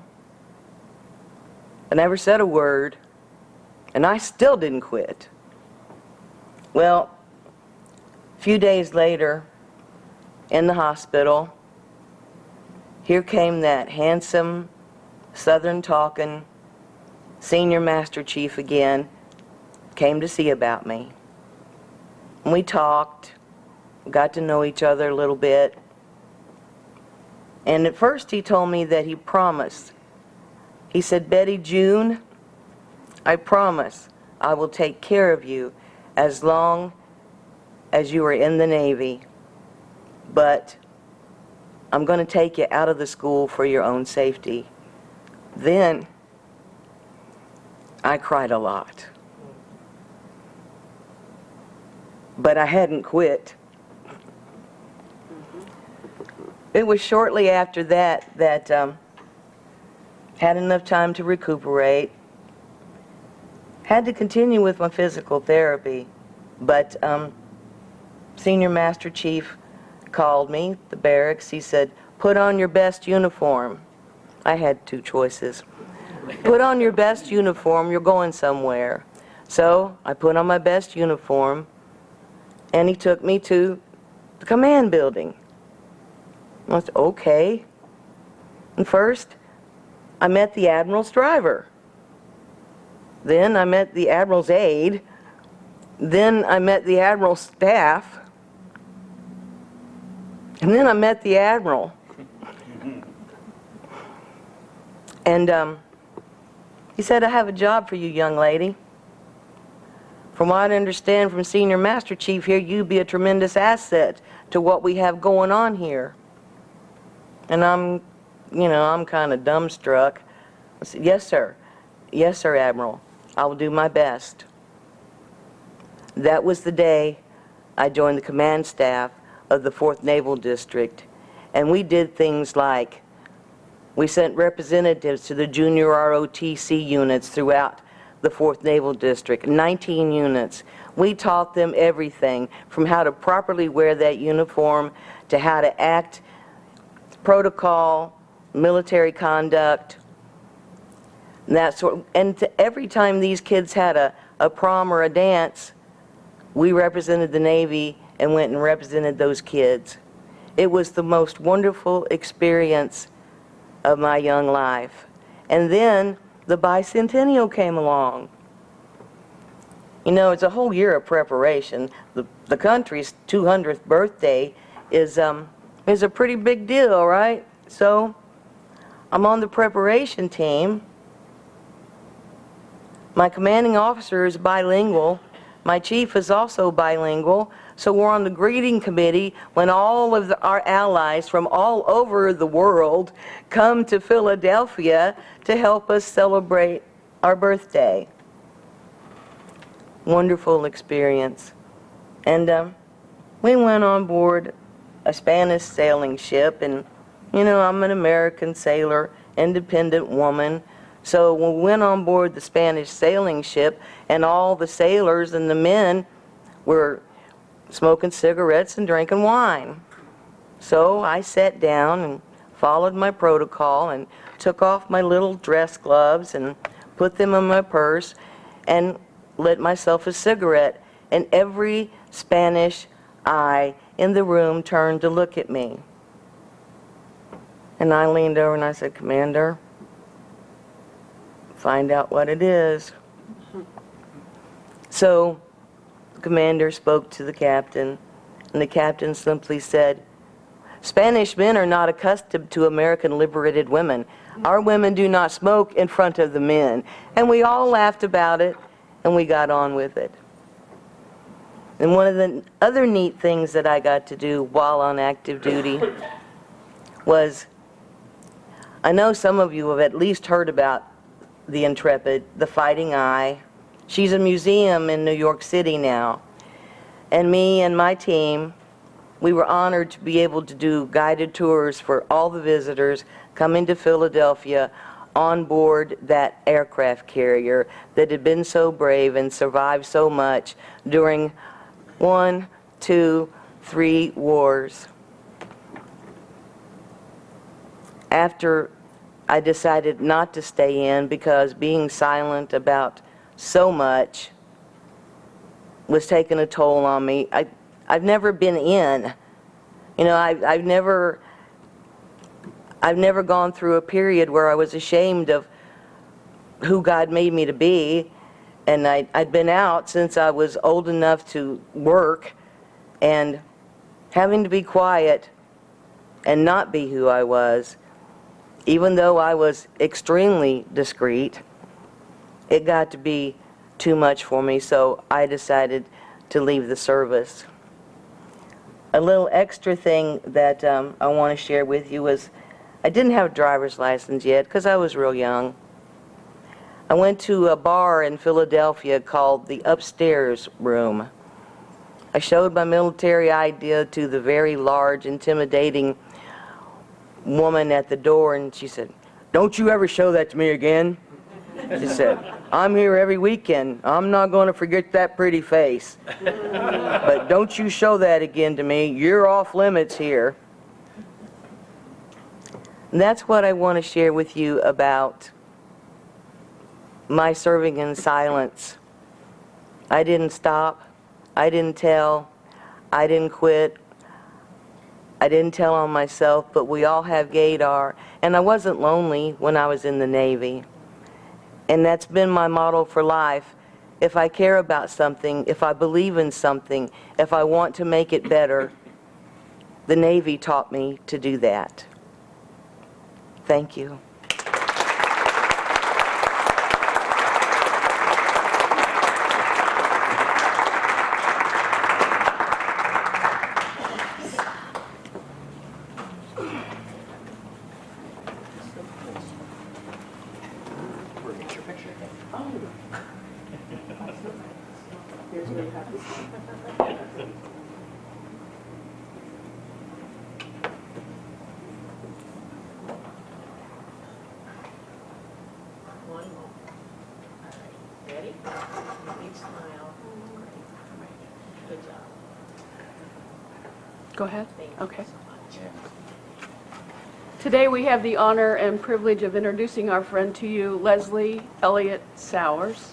I never said a word, and I still didn't quit. Well, a few days later, in the hospital, here came that handsome, Southern-talking senior master chief again, came to see about me. And we talked, got to know each other a little bit. And at first he told me that he promised. He said, "Betty June, I promise I will take care of you as long as you are in the Navy. But I'm going to take you out of the school for your own safety." Then I cried a lot. But I hadn't quit. It was shortly after that that had enough time to recuperate. Had to continue with my physical therapy, but Senior Master Chief called me, the barracks. He said, "Put on your best uniform." I had two choices. "Put on your best uniform, you're going somewhere." So I put on my best uniform, and he took me to the command building. I said, okay. And first, I met the Admiral's driver. Then I met the Admiral's aide. Then I met the Admiral's staff. And then I met the Admiral. And he said, "I have a job for you, young lady. From what I understand from Senior Master Chief here, you'd be a tremendous asset to what we have going on here." And I'm kind of dumbstruck. I said, "Yes, sir. Yes, sir, Admiral. I will do my best." That was the day I joined the command staff of the 4th Naval District. And we did things like, we sent representatives to the junior ROTC units throughout the 4th Naval District, 19 units. We taught them everything from how to properly wear that uniform to how to act, protocol, military conduct, that sort. And every time these kids had a prom or a dance, we represented the Navy and went and represented those kids. It was the most wonderful experience of my young life. And then the bicentennial came along. You know, it's a whole year of preparation. The country's 200th birthday is a pretty big deal, right? So I'm on the preparation team. My commanding officer is bilingual. My chief is also bilingual. So we're on the greeting committee when all of our allies from all over the world come to Philadelphia to help us celebrate our birthday. Wonderful experience. And we went on board a Spanish sailing ship, and you know, I'm an American sailor, independent woman. So when we went on board the Spanish sailing ship, and all the sailors and the men were smoking cigarettes and drinking wine. So I sat down and followed my protocol and took off my little dress gloves and put them in my purse and lit myself a cigarette. And every Spanish eye in the room turned to look at me. And I leaned over and I said, Commander, find out what it is. So the commander spoke to the captain, and the captain simply said, Spanish men are not accustomed to American liberated women. Our women do not smoke in front of the men. And we all laughed about it, and we got on with it. And one of the other neat things that I got to do while on active duty was, I know some of you have at least heard about the Intrepid, the Fighting Eye. She's a museum in New York City now. And me and my team, we were honored to be able to do guided tours for all the visitors coming to Philadelphia on board that aircraft carrier that had been so brave and survived so much during 1, 2, 3 wars. After I decided not to stay in because being silent about so much was taking a toll on me. I've never been in. You know, I've never gone through a period where I was ashamed of who God made me to be. And I'd been out since I was old enough to work, and having to be quiet and not be who I was, even though I was extremely discreet, it got to be too much for me, so I decided to leave the service. A little extra thing that I want to share with you is I didn't have a driver's license yet because I was real young. I went to a bar in Philadelphia called the Upstairs Room. I showed my military ID to the very large, intimidating woman at the door, and she said, "Don't you ever show that to me again." She said, "I'm here every weekend. I'm not going to forget that pretty face. But don't you show that again to me. You're off limits here." And that's what I want to share with you about my serving in silence. I didn't stop. I didn't tell. I didn't quit. I didn't tell on myself, but we all have gaydar. And I wasn't lonely when I was in the Navy. And that's been my motto for life. If I care about something, if I believe in something, if I want to make it better, the Navy taught me to do that. Thank you. Ready? Big smile. Good job. Go ahead. Thank you Okay. so much. Today we have the honor and privilege of introducing our friend to you, Leslie Elliott Sowers.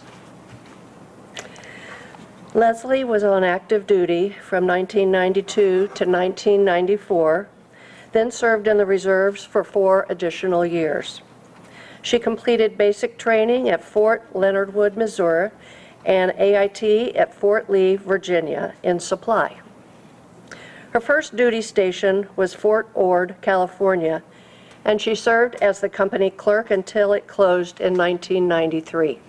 Leslie was on active duty from 1992 to 1994, then served in the reserves for 4 additional years. She completed basic training at Fort Leonard Wood, Missouri, and AIT at Fort Lee, Virginia, in supply. Her first duty station was Fort Ord, California, and she served as the company clerk until it closed in 1993.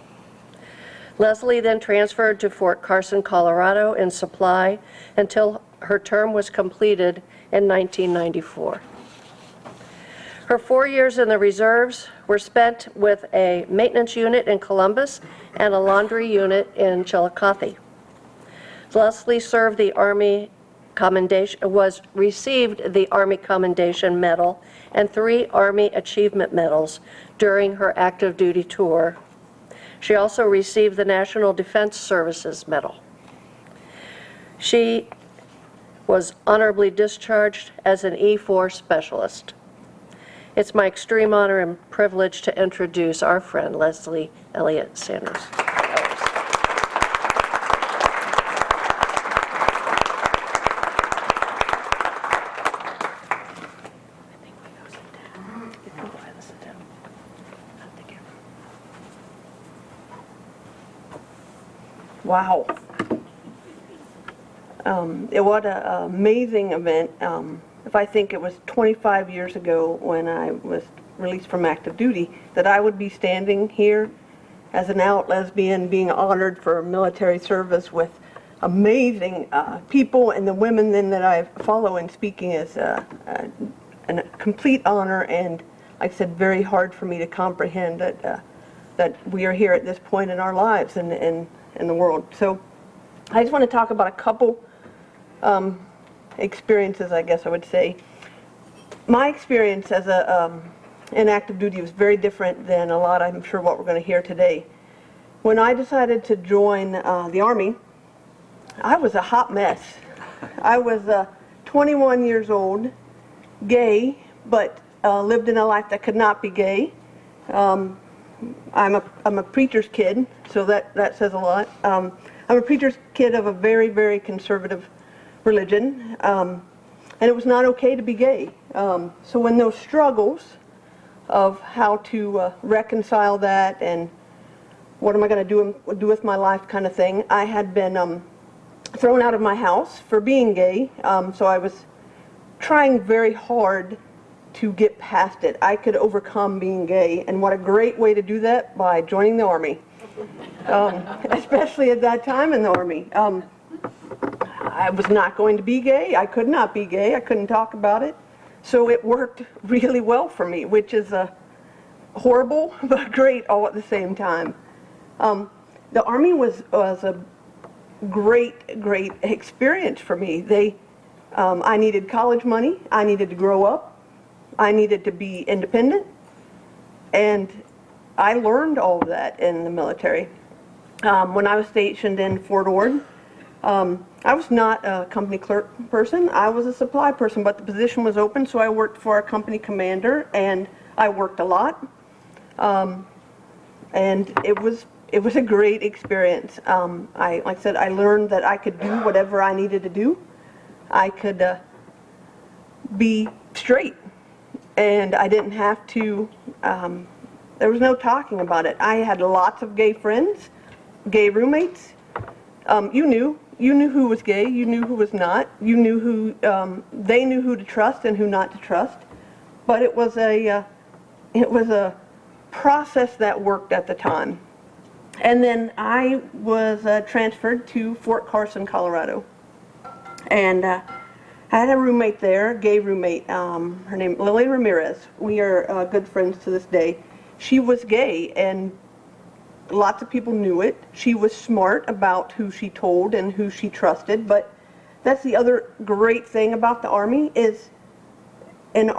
Leslie then transferred to Fort Carson, Colorado, in supply until her term was completed in 1994. Her 4 years in the reserves were spent with a maintenance unit in Columbus and a laundry unit in Chillicothe. Leslie served the Army Commendation, received the Army Commendation Medal and 3 Army Achievement Medals during her active duty tour. She also received the National Defense Services Medal. She was honorably discharged as an E4 specialist. It's my extreme honor and privilege to introduce our friend, Leslie Elliott Sanders. Wow. What an amazing event. If I think it was 25 years ago when I was released from active duty, that I would be standing here as an out lesbian being honored for military service with amazing people, and the women then that I follow in speaking is a complete honor, and like I said, very hard for me to comprehend that we are here at this point in our lives and in the world. So I just want to talk about a couple experiences, I guess I would say. My experience as in active duty was very different than a lot, I'm sure, what we're going to hear today. When I decided to join the Army, I was a hot mess. I was 21 years old, gay, but lived in a life that could not be gay. I'm a preacher's kid, so that says a lot. I'm a preacher's kid of a very, very conservative religion, and it was not okay to be gay. So when those struggles of how to reconcile that and what am I going to do with my life kind of thing, I had been thrown out of my house for being gay, so I was trying very hard to get past it. I could overcome being gay, and what a great way to do that, by joining the Army. Especially at that time in the Army. I was not going to be gay. I could not be gay. I couldn't talk about it. So it worked really well for me, which is horrible but great all at the same time. The Army was a great experience for me. I needed college money. I needed to grow up. I needed to be independent. And I learned all of that in the military. When I was stationed in Fort Ord, I was not a company clerk person. I was a supply person, but the position was open, so I worked for a company commander, and I worked a lot. And it was a great experience. Like I said, I learned that I could do whatever I needed to do. I could be straight, and I didn't have to, there was no talking about it. I had lots of gay friends, gay roommates. You knew who was gay, you knew who was not, you knew who, they knew who to trust and who not to trust. But it was a process that worked at the time. And then I was transferred to Fort Carson, Colorado. And I had a roommate there, a gay roommate, her name Lily Ramirez. We are good friends to this day. She was gay, and lots of people knew it. She was smart about who she told and who she trusted, but that's the other great thing about the Army is in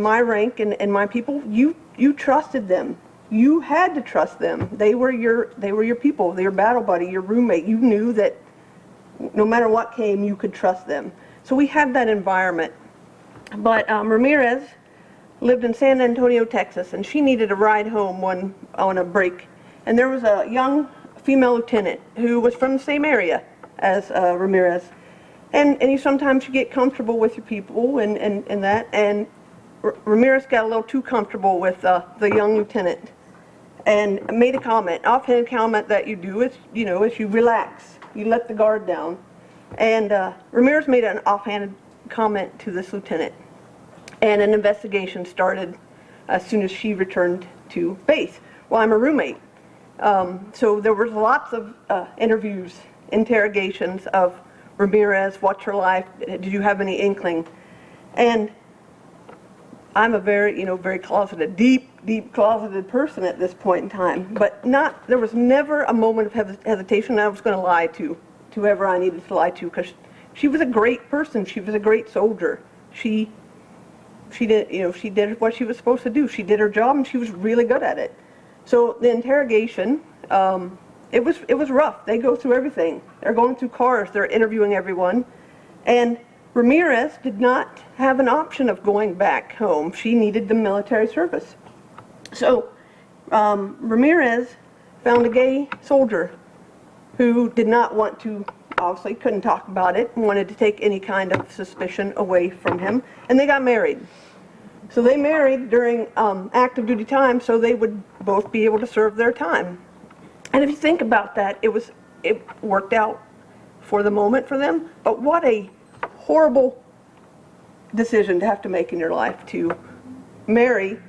my rank and my people, you trusted them. You had to trust them. They were your people, your battle buddy, your roommate. You knew that no matter what came, you could trust them. So we had that environment. But Ramirez lived in San Antonio, Texas, and she needed a ride home on a break. And there was a young female lieutenant who was from the same area as Ramirez. And sometimes you get comfortable with your people and that. And Ramirez got a little too comfortable with the young lieutenant and made a comment, offhand comment that you do is, is you relax. You let the guard down. And Ramirez made an offhanded comment to this lieutenant. And an investigation started as soon as she returned to base. Well, I'm a roommate. So there was lots of interviews, interrogations of Ramirez, what's her life, did you have any inkling? And I'm a very closeted, deep closeted person at this point in time, but there was never a moment of hesitation I was going to lie to whoever I needed to lie to, because she was a great person, she was a great soldier. She did what she was supposed to do. She did her job, and she was really good at it. So the interrogation, it was rough. They go through everything. They're going through cars. They're interviewing everyone. And Ramirez did not have an option of going back home. She needed the military service. So Ramirez found a gay soldier who did not want to, obviously couldn't talk about it, wanted to take any kind of suspicion away from him, and they got married. So they married during active duty time so they would both be able to serve their time. And if you think about that, it was it worked out for the moment for them, but what a horrible decision to have to make in your life, to marry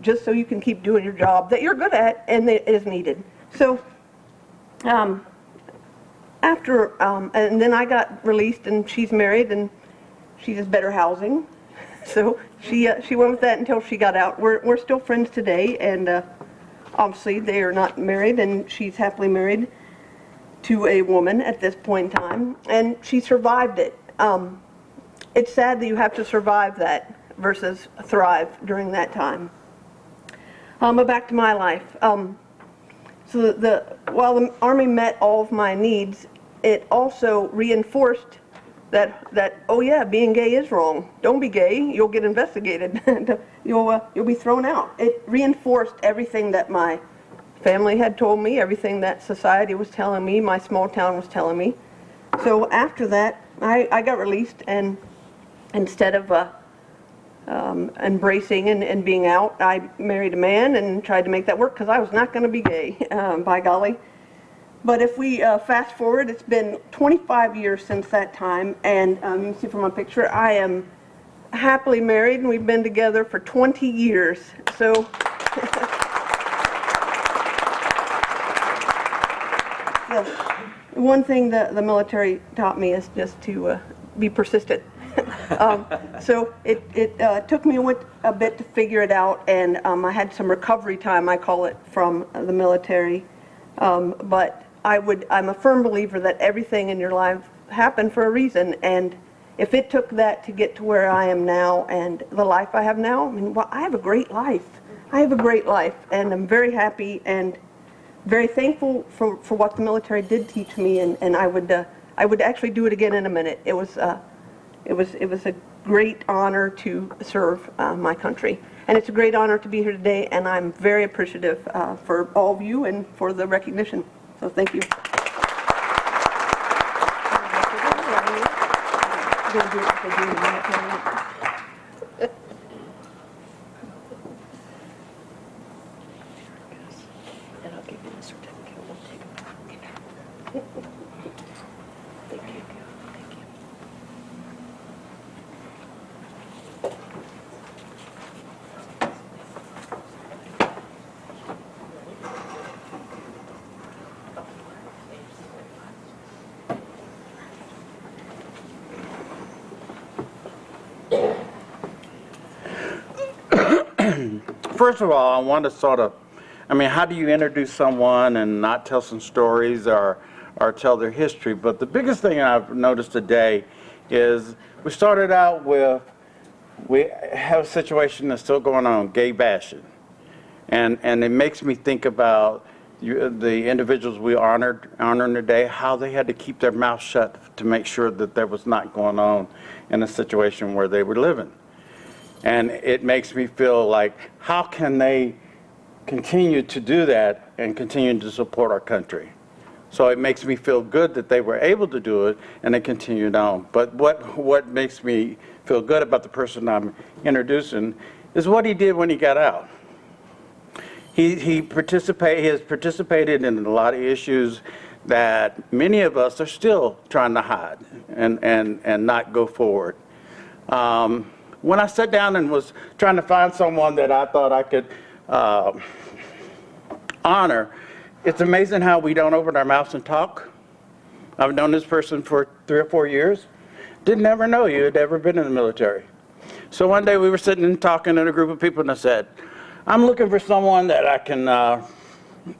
just so you can keep doing your job that you're good at and that is needed. So and then I got released, and she's married, and she has better housing. So she went with that until she got out. We're still friends today, and obviously they are not married, and she's happily married to a woman at this point in time, and she survived it. It's sad that you have to survive that versus thrive during that time. But back to my life. So while the Army met all of my needs, it also reinforced that oh yeah, being gay is wrong. Don't be gay, you'll get investigated. You'll be thrown out. It reinforced everything that my family had told me, everything that society was telling me, my small town was telling me. So after that, I got released, and instead of embracing and being out, I married a man and tried to make that work because I was not going to be gay, by golly. But if we fast forward, it's been 25 years since that time, and you can see from my picture, I am happily married, and we've been together for 20 years. So one thing the military taught me is just to be persistent. So it took me a bit to figure it out, and I had some recovery time, I call it, from the military. But I'm a firm believer that everything in your life happened for a reason, and if it took that to get to where I am now and the life I have now, I mean, well, I have a great life. I have a great life, and I'm very happy and very thankful for what the military did teach me, and I would actually do it again in a minute. It was a great honor to serve my country, and it's a great honor to be here today, and I'm very appreciative for all of you and for the recognition. So thank you. And I'll give you the certificate. We'll take it. Thank you. Thank you. First of all, I want to how do you introduce someone and not tell some stories or tell their history? But the biggest thing I've noticed today is we started out with, we have a situation that's still going on, gay bashing. And it makes me think about the individuals we honoring today, how they had to keep their mouth shut to make sure that there was not going on in a situation where they were living. And it makes me feel like, how can they continue to do that and continue to support our country? So it makes me feel good that they were able to do it and they continued on. But what makes me feel good about the person I'm introducing is what he did when he got out. He has participated in a lot of issues that many of us are still trying to hide and not go forward. When I sat down and was trying to find someone that I thought I could honor, it's amazing how we don't open our mouths and talk. I've known this person for 3 or 4 years. Didn't ever know you had ever been in the military. So one day we were sitting and talking in a group of people, and I said, I'm looking for someone that I can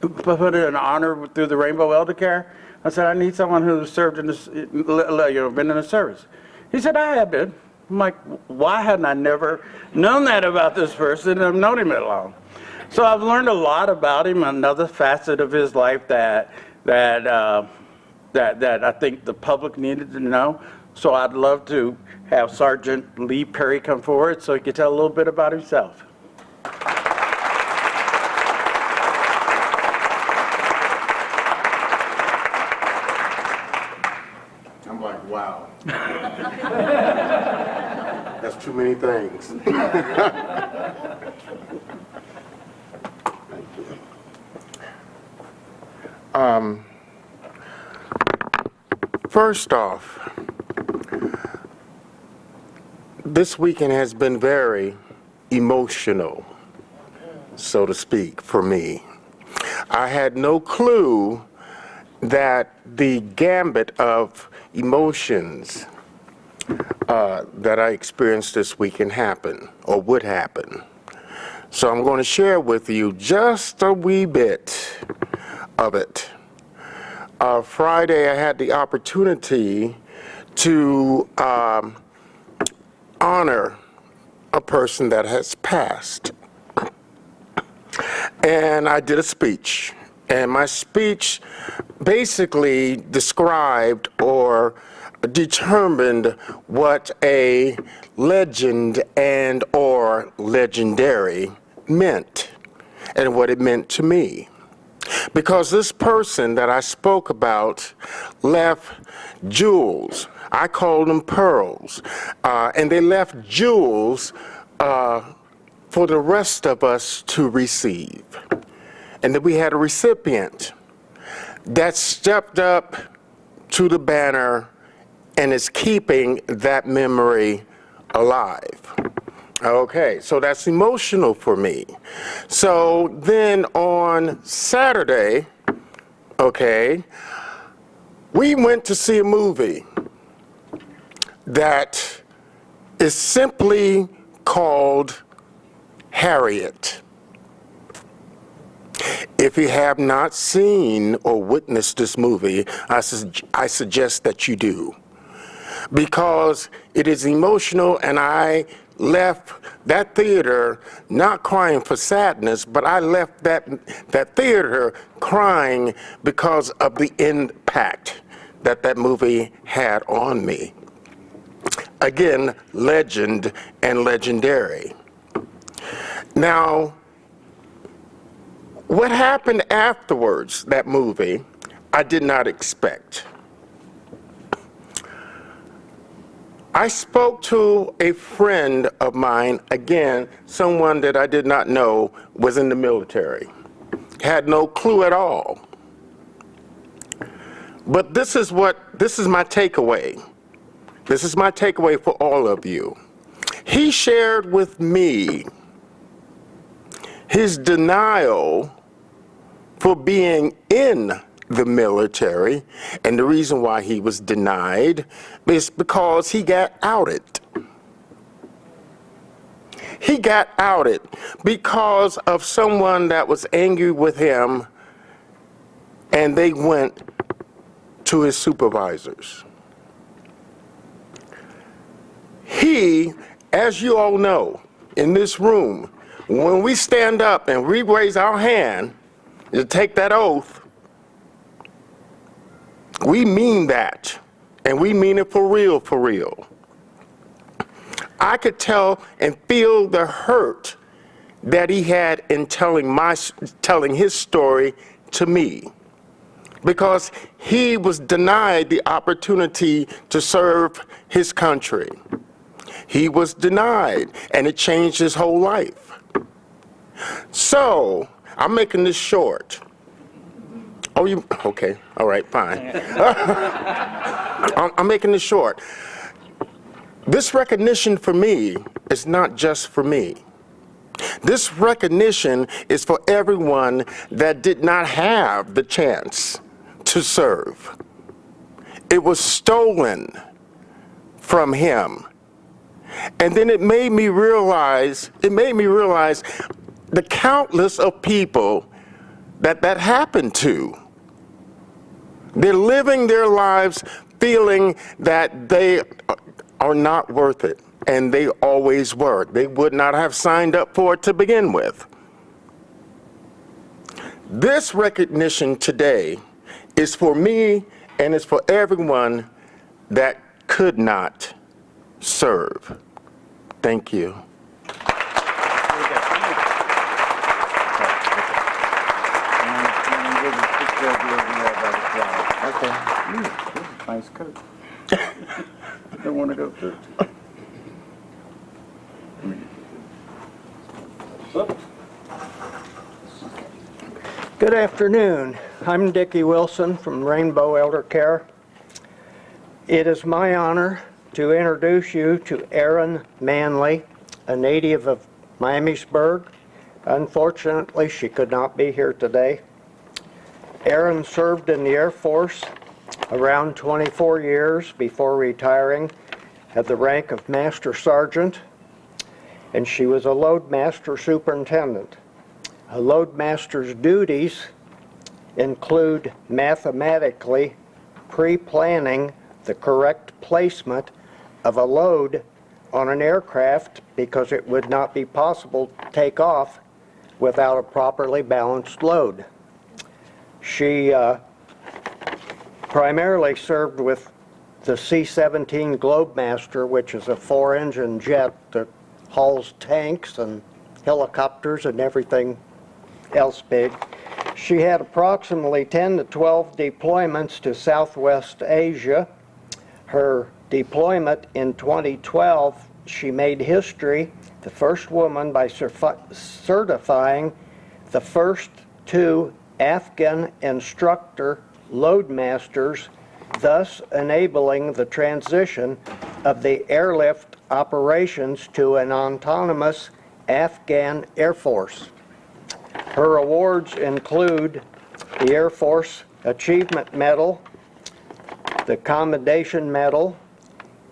put in honor through the Rainbow Elder Care. I said, I need someone who's served in this, been in the service. He said, I have been. I'm like, why hadn't I never known that about this person? I've known him that long. So I've learned a lot about him, another facet of his life that I think the public needed to know. So I'd love to have Sergeant Lee Perry come forward so he could tell a little bit about himself. I'm like, wow. That's too many things. First off, this weekend has been very emotional, so to speak, for me. I had no clue that the gambit of emotions that I experienced this weekend happened or would happen. So I'm going to share with you just a wee bit of it. Friday, I had the opportunity to honor a person that has passed. And I did a speech. And my speech basically described or determined what a legend and or legendary meant and what it meant to me. Because this person that I spoke about left jewels. I called them pearls. And they left jewels for the rest of us to receive. And then we had a recipient that stepped up to the banner and is keeping that memory alive. Okay, so that's emotional for me. So then on Saturday, okay, we went to see a movie that is simply called Harriet. If you have not seen or witnessed this movie, I suggest that you do, because it is emotional, and I left that theater not crying for sadness, but I left that theater crying because of the impact that that movie had on me. Again, legend and legendary. Now, what happened afterwards, that movie, I did not expect. I spoke to a friend of mine, again, someone that I did not know was in the military. Had no clue at all. But this is my takeaway. This is my takeaway for all of you. He shared with me his denial for being in the military, and the reason why he was denied is because he got outed. He got outed because of someone that was angry with him, and they went to his supervisors. He, as you all know, in this room, when we stand up and we raise our hand to take that oath, we mean that, and we mean it for real, for real. I could tell and feel the hurt that he had in telling his story to me, because he was denied the opportunity to serve his country. He was denied, and it changed his whole life. So, I'm making this short. Oh, you, okay, all right, fine. I'm making this short. This recognition for me is not just for me. This recognition is for everyone that did not have the chance to serve. It was stolen from him. And then it made me realize the countless of people that happened to. They're living their lives feeling that they are not worth it, and they always were. They would not have signed up for it to begin with. This recognition today is for me, and it's for everyone that could not serve. Thank you. Okay. Nice coat. Don't want to go through. Good afternoon. I'm Dickie Wilson from Rainbow Elder Care. It is my honor to introduce you to Erin Manley, a native of Miamisburg. Unfortunately, she could not be here today. Erin served in the Air Force around 24 years before retiring at the rank of Master Sergeant, and she was a Loadmaster Superintendent. A Loadmaster's duties include mathematically pre-planning the correct placement of a load on an aircraft because it would not be possible to take off without a properly balanced load. She primarily served with the C-17 Globemaster, which is a 4-engine jet that hauls tanks and helicopters and everything else big. She had approximately 10 to 12 deployments to Southwest Asia. Her deployment in 2012, she made history, the first woman by certifying the first 2 Afghan instructor loadmasters, thus enabling the transition of the airlift operations to an autonomous Afghan Air Force. Her awards include the Air Force Achievement Medal, the Commendation Medal,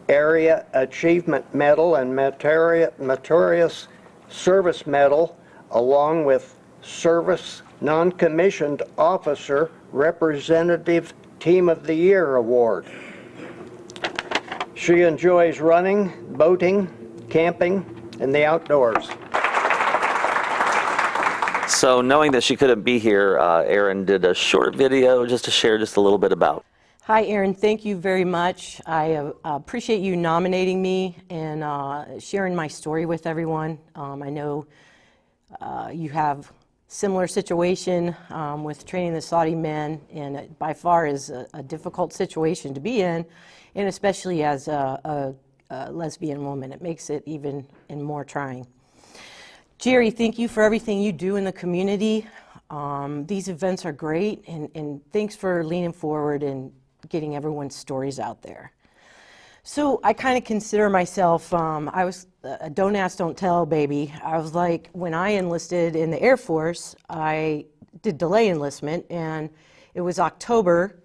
Area Achievement Medal, and Meritorious Service Medal, along with Service Non-Commissioned Officer Representative Team of the Year Award. She enjoys running, boating, camping, and the outdoors. So knowing that she couldn't be here, Erin did a short video just to share just a little bit about. Hi, Erin. Thank you very much. I appreciate you nominating me and sharing my story with everyone. I know you have similar situation with training the Saudi men, and it by far is a difficult situation to be in, and especially as a lesbian woman. It makes it even more trying. Jerry, thank you for everything you do in the community. These events are great, and thanks for leaning forward and getting everyone's stories out there. So I kind of consider myself, I was a don't ask, don't tell baby. I was like, when I enlisted in the Air Force, I did delay enlistment, and it was October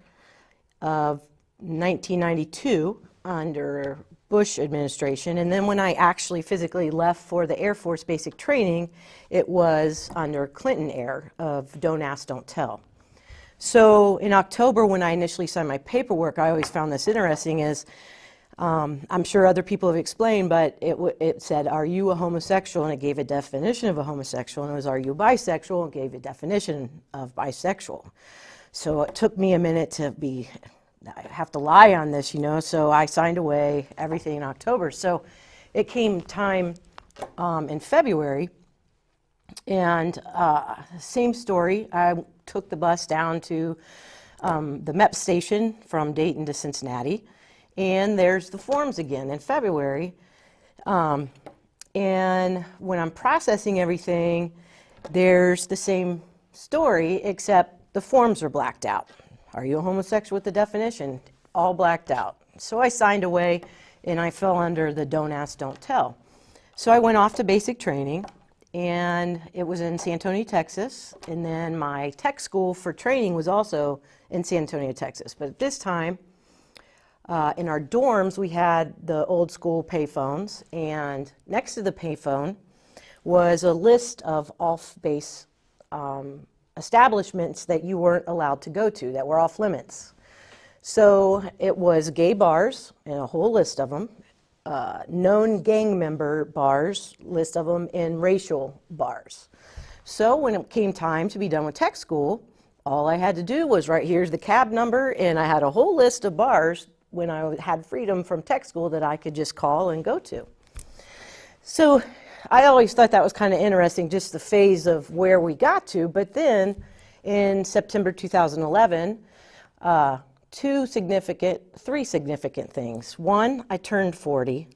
of 1992 under Bush administration. And then when I actually physically left for the Air Force basic training, it was under Clinton era of don't ask, don't tell. So in October, when I initially signed my paperwork, I always found this interesting is, I'm sure other people have explained, but it said, are you a homosexual? And it gave a definition of a homosexual. And it was, are you bisexual? And gave a definition of bisexual. So it took me a minute to I have to lie on this, you know, so I signed away everything in October. So it came time in February, and same story. I took the bus down to the MEP station from Dayton to Cincinnati, and there's the forms again in February. And when I'm processing everything, there's the same story, except the forms are blacked out. Are you a homosexual with the definition? All blacked out. So I signed away, and I fell under the don't ask, don't tell. So I went off to basic training, and it was in San Antonio, Texas. And then my tech school for training was also in San Antonio, Texas. But at this time, in our dorms, we had the old school payphones, and next to the payphone was a list of off-base establishments that you weren't allowed to go to, that were off limits. So it was gay bars, and a whole list of them, known gang member bars, list of them, and racial bars. So when it came time to be done with tech school, all I had to do was write, here's the cab number, and I had a whole list of bars when I had freedom from tech school that I could just call and go to. So I always thought that was kind of interesting, just the phase of where we got to. But then in September 2011, three significant things. One, I turned 40.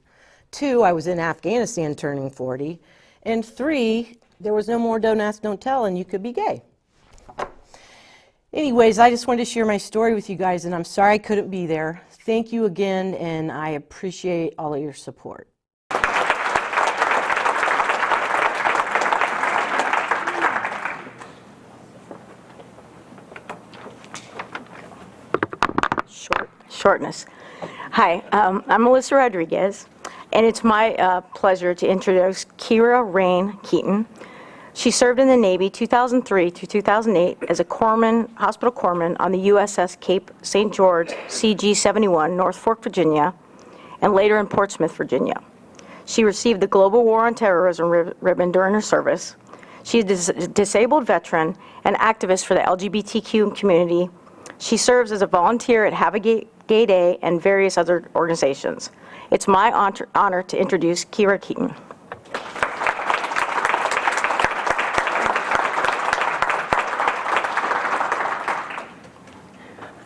Two, I was in Afghanistan turning 40. And three, there was no more don't ask, don't tell, and you could be gay. Anyways, I just wanted to share my story with you guys, and I'm sorry I couldn't be there. Thank you again, and I appreciate all of your support. Shortness. Hi, I'm Melissa Rodriguez, and it's my pleasure to introduce Kira Rain Keaton. She served in the Navy 2003 to 2008 as a corpsman, hospital corpsman on the USS Cape St. George CG-71, North Fork, Virginia, and later in Portsmouth, Virginia. She received the Global War on Terrorism ribbon during her service. She is a disabled veteran and activist for the LGBTQ community. She serves as a volunteer at Have a Gay Day and various other organizations. It's my honor to introduce Kira Keaton.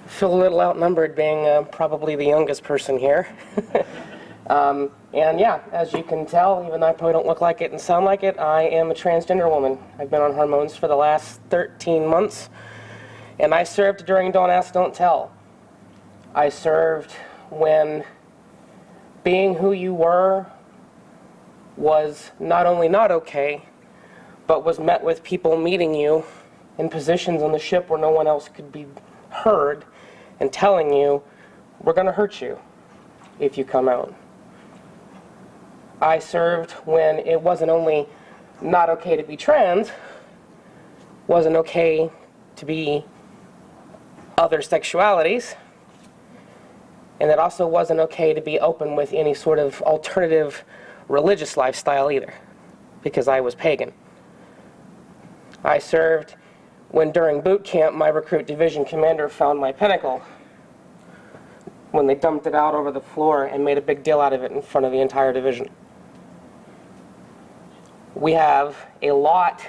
I feel a little outnumbered being probably the youngest person here. And yeah, as you can tell, even though I probably don't look like it and sound like it, I am a transgender woman. I've been on hormones for the last 13 months. And I served during Don't Ask, Don't Tell. I served when being who you were was not only not okay, but was met with people meeting you in positions on the ship where no one else could be heard and telling you, we're going to hurt you if you come out. I served when it wasn't only not okay to be trans, wasn't okay to be other sexualities, and it also wasn't okay to be open with any sort of alternative religious lifestyle either, because I was pagan. I served when during boot camp my recruit division commander found my pentacle when they dumped it out over the floor and made a big deal out of it in front of the entire division. We have a lot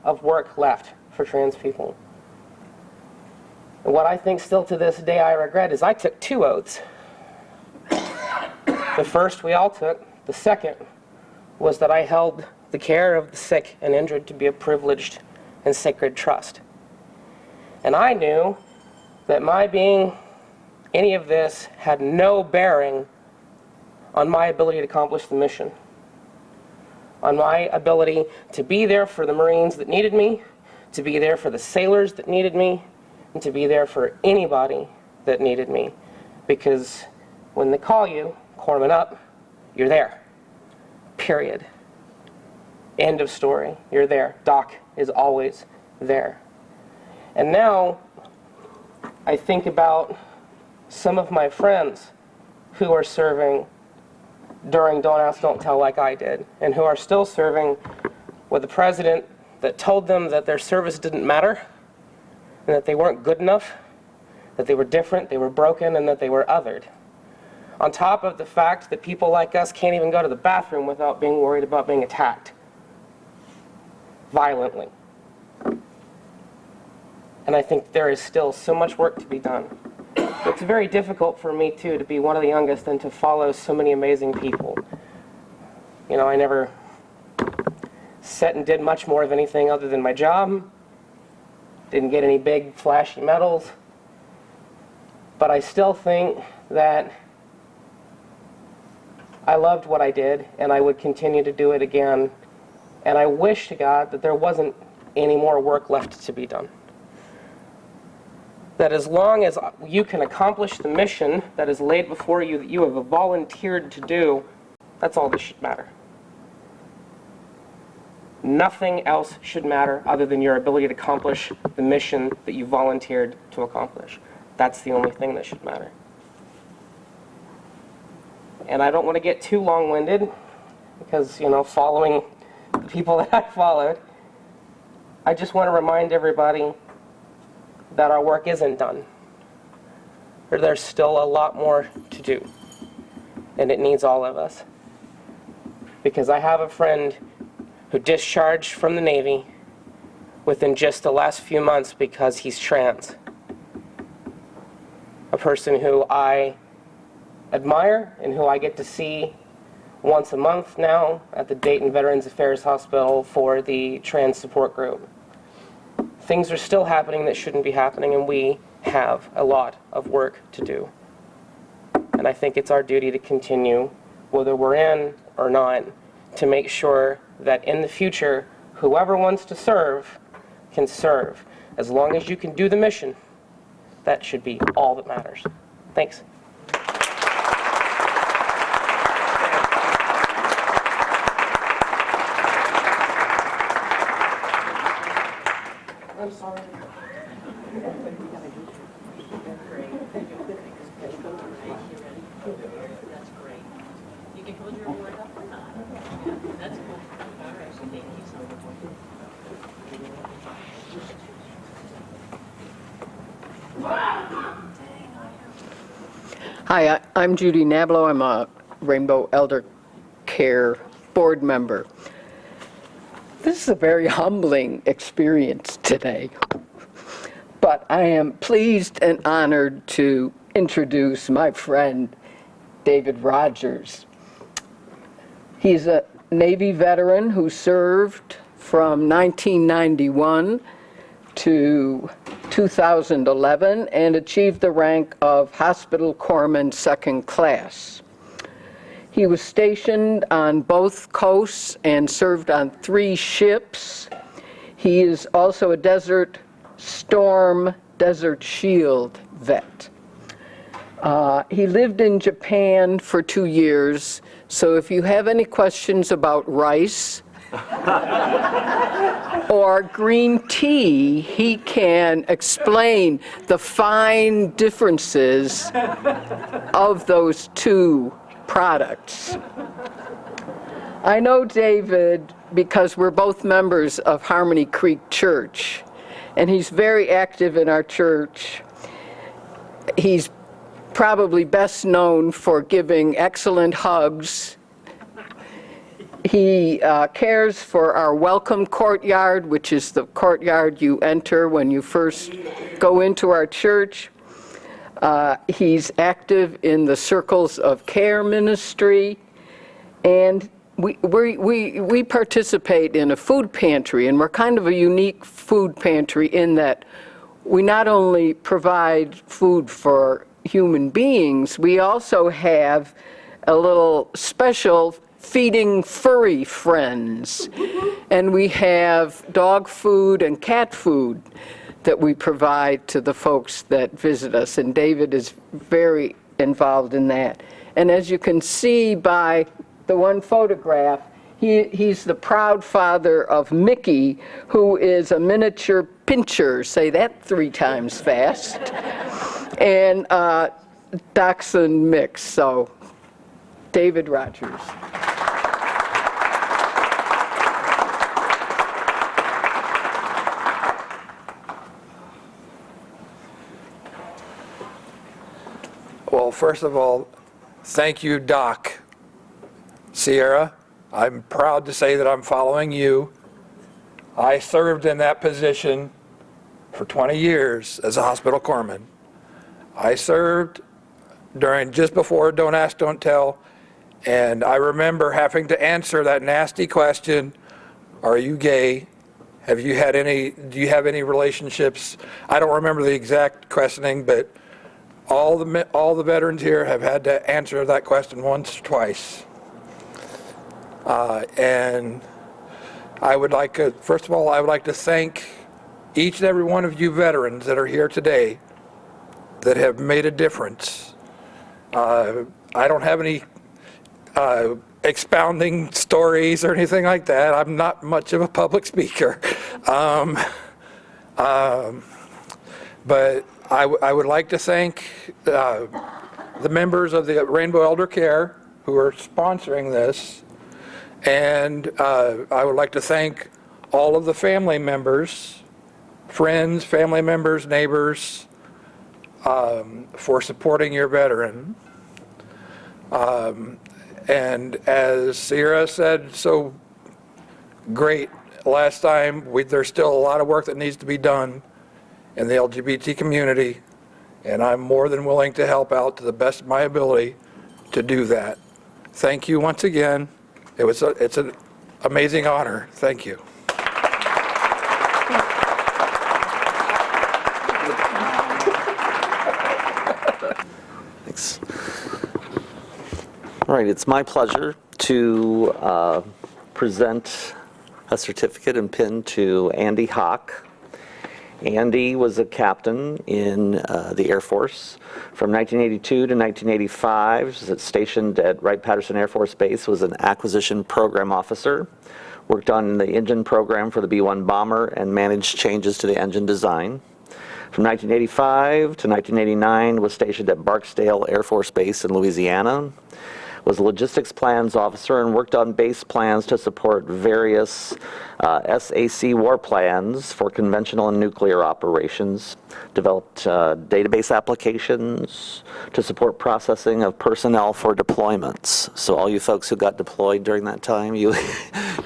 of work left for trans people. And what I think still to this day I regret is I took 2 oaths. The first we all took. The second was that I held the care of the sick and injured to be a privileged and sacred trust. And I knew that my being any of this had no bearing on my ability to accomplish the mission, on my ability to be there for the Marines that needed me, to be there for the sailors that needed me, and to be there for anybody that needed me. Because when they call you, corpsman up, you're there. Period. End of story. You're there. Doc is always there. And now I think about some of my friends who are serving during Don't Ask, Don't Tell like I did, and who are still serving with a president that told them that their service didn't matter, and that they weren't good enough, that they were different, they were broken, and that they were othered. On top of the fact that people like us can't even go to the bathroom without being worried about being attacked violently. And I think there is still so much work to be done. It's very difficult for me, too, to be one of the youngest and to follow so many amazing people. You know, I never sat and did much more of anything other than my job. Didn't get any big, flashy medals. But I still think that I loved what I did, and I would continue to do it again. And I wish to God that there wasn't any more work left to be done. That as long as you can accomplish the mission that is laid before you, that you have volunteered to do, that's all that should matter. Nothing else should matter other than your ability to accomplish the mission that you volunteered to accomplish. That's the only thing that should matter. And I don't want to get too long-winded because, you know, following the people that I followed, I just want to remind everybody that our work isn't done. There's still a lot more to do, and it needs all of us. Because I have a friend who discharged from the Navy within just the last few months because he's trans. A person who I admire and who I get to see once a month now at the Dayton Veterans Affairs Hospital for the trans support group. things are still happening that shouldn't be happening, and we have a lot of work to do. And I think it's our duty to continue, whether we're in or not, to make sure that in the future, whoever wants to serve can serve. As long as you can do the mission, that should be all that matters. Thanks. I'm sorry. That's great. You can hold your award up or not. That's cool. All right, so thank you so much. Hi, I'm Judy Nablo. I'm a Rainbow Elder Care board member. This is a very humbling experience today, but I am pleased and honored to introduce my friend, David Rogers. He's a Navy veteran who served from 1991 to 2011 and achieved the rank of Hospital Corpsman Second Class. He was stationed on both coasts and served on 3 ships. He is also a Desert Storm, Desert Shield vet. He lived in Japan for 2 years, so if you have any questions about rice or green tea, he can explain the fine differences of those 2 products. I know David because we're both members of Harmony Creek Church, and he's very active in our church. He's probably best known for giving excellent hugs. He cares for our welcome courtyard, which is the courtyard you enter when you first go into our church. He's active in the Circles of Care ministry, and we participate in a food pantry, and we're kind of a unique food pantry in that we not only provide food for human beings, we also have a little special feeding furry friends, and we have dog food and cat food that we provide to the folks that visit us, and David is very involved in that. And as you can see by the one photograph, he's the proud father of Mickey, who is a miniature pincher, say that 3 times fast, and dachshund mix. So, David Rogers. Well, first of all, thank you, Doc. Sierra, I'm proud to say that I'm following you. I served in that position for 20 years as a hospital corpsman. I served during just before Don't Ask, Don't Tell, and I remember having to answer that nasty question, are you gay? Do you have any relationships? I don't remember the exact questioning, but all the veterans here have had to answer that question once or twice. And I would like to, first of all, I would like to thank each and every one of you veterans that are here today that have made a difference. I don't have any expounding stories or anything like that. I'm not much of a public speaker. But I would like to thank the members of the Rainbow Elder Care who are sponsoring this, and I would like to thank all of the family members, friends, family members, neighbors, for supporting your veteran. And as Sierra said so great last time, there's still a lot of work that needs to be done in the LGBT community, and I'm more than willing to help out to the best of my ability to do that. Thank you once again. It's an amazing honor. Thank you. All right, it's my pleasure to present a certificate and pin to Andy Hawk. Andy was a captain in the Air Force from 1982 to 1985. Was stationed at Wright-Patterson Air Force Base, was an acquisition program officer, worked on the engine program for the B-1 bomber, and managed changes to the engine design. From 1985 to 1989, was stationed at Barksdale Air Force Base in Louisiana. Was a logistics plans officer and worked on base plans to support various SAC war plans for conventional and nuclear operations. Developed database applications to support processing of personnel for deployments. So all you folks who got deployed during that time, you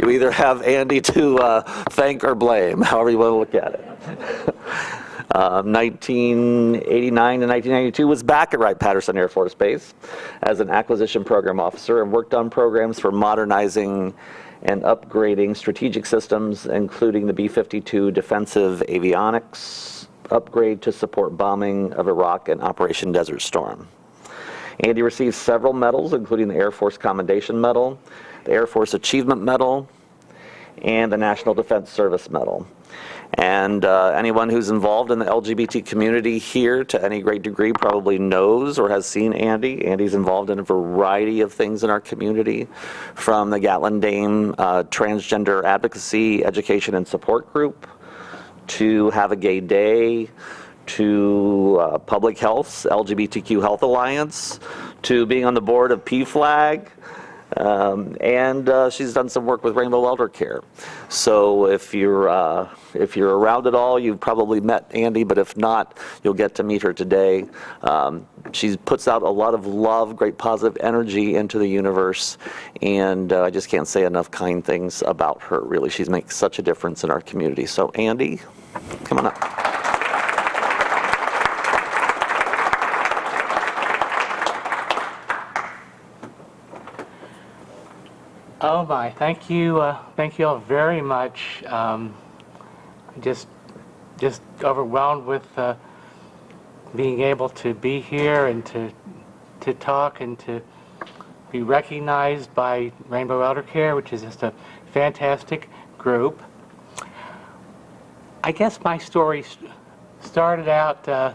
either have Andy to thank or blame, however you want to look at it. 1989 to 1992 was back at Wright-Patterson Air Force Base as an acquisition program officer and worked on programs for modernizing and upgrading strategic systems, including the B-52 defensive avionics upgrade to support bombing of Iraq and Operation Desert Storm. Andy received several medals, including the Air Force Commendation Medal, the Air Force Achievement Medal, and the National Defense Service Medal. And anyone who's involved in the LGBT community here to any great degree probably knows or has seen Andy. Andy's involved in a variety of things in our community, from the Gatlin Dame Transgender Advocacy, Education, and Support Group, to Have a Gay Day, to Public Health's LGBTQ Health Alliance, to being on the board of PFLAG. And she's done some work with Rainbow Elder Care. So if you're around at all, you've probably met Andy, but if not, you'll get to meet her today. She puts out a lot of love, great positive energy into the universe, and I just can't say enough kind things about her, really. She's making such a difference in our community. So Andy, come on up. Oh my, thank you all very much. Just overwhelmed with being able to be here and to talk and to be recognized by Rainbow Elder Care, which is just a fantastic group. I guess my story started out.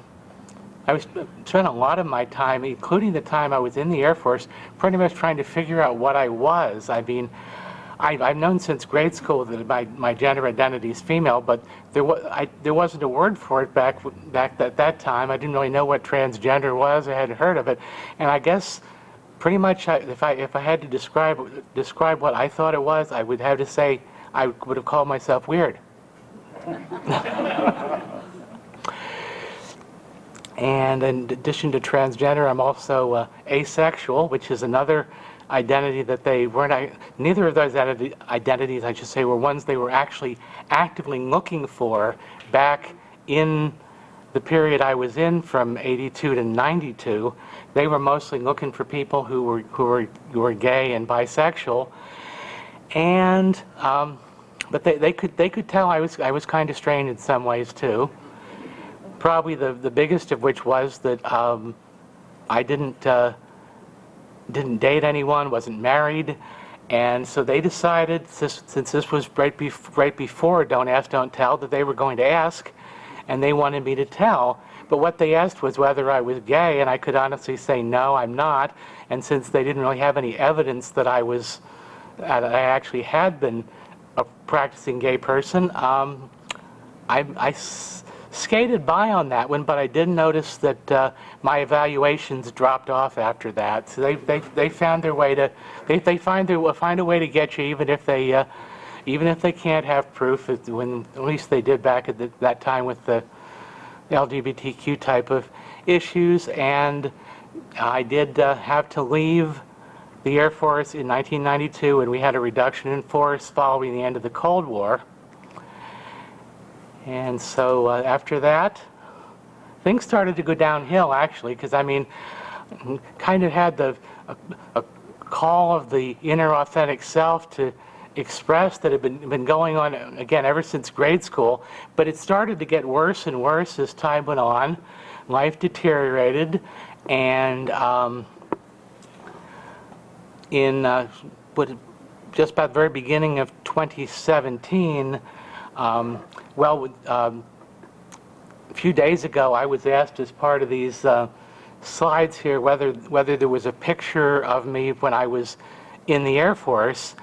I spent a lot of my time, including the time I was in the Air Force, pretty much trying to figure out what I was. I mean, I've known since grade school that my gender identity is female, but there wasn't a word for it back at that time. I didn't really know what transgender was. I hadn't heard of it, and I guess pretty much if I had to describe what I thought it was, I would have to say I would have called myself weird. And in addition to transgender, I'm also asexual, which is another identity that they weren't, neither of those identities, I should say, were ones they were actually actively looking for back in the period I was in from 82 to 92. They were mostly looking for people who were gay and bisexual. And, but they could tell I was kind of strange in some ways too. Probably the biggest of which was that I didn't date anyone, wasn't married, and so they decided, since this was right before Don't Ask, Don't Tell, that they were going to ask, and they wanted me to tell. But what they asked was whether I was gay, and I could honestly say no, I'm not. And since they didn't really have any evidence that I actually had been a practicing gay person, I skated by on that one, but I did notice that my evaluations dropped off after that. So they found their way to find a way to get you, even if they can't have proof. When at least they did back at that time with the LGBTQ type of issues. And I did have to leave the Air Force in 1992, and we had a reduction in force following the end of the Cold War. And so after that, things started to go downhill, actually, because I mean, kind of had a call of the inner authentic self to express that had been going on, again, ever since grade school, but it started to get worse and worse as time went on. Life deteriorated, and just about the very beginning of 2017, a few days ago, I was asked as part of these slides here whether there was a picture of me when I was in the Air Force.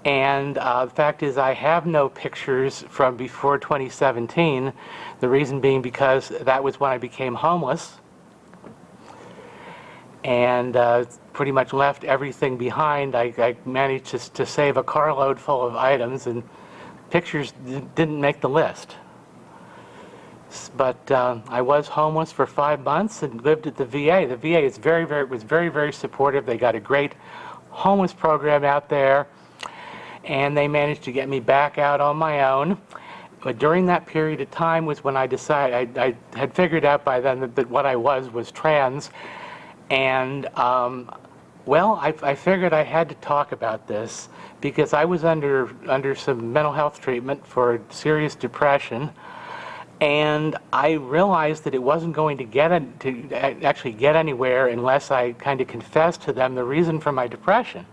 And the fact is, I have no pictures from before 2017. The reason being because that was when I became homeless and pretty much left everything behind. I managed to save a carload full of items, and pictures didn't make the list. But I was homeless for 5 months and lived at the VA. The VA is was very, very supportive. They got a great homeless program out there, and they managed to get me back out on my own. But during that period of time was when I decided, I had figured out by then that what I was trans. And, I figured I had to talk about this because I was under some mental health treatment for serious depression. And I realized that it wasn't going to actually get anywhere unless I kind of confessed to them the reason for my depression.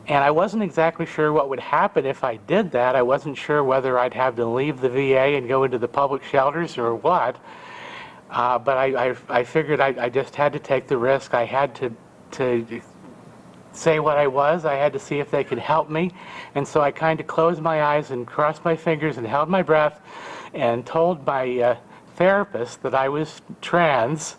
And I wasn't exactly sure what would happen if I did that. I wasn't sure whether I'd have to leave the VA and go into the public shelters or what. But I figured I just had to take the risk. I had to say what I was. I had to see if they could help me. And so I kind of closed my eyes and crossed my fingers and held my breath and told my therapist that I was trans.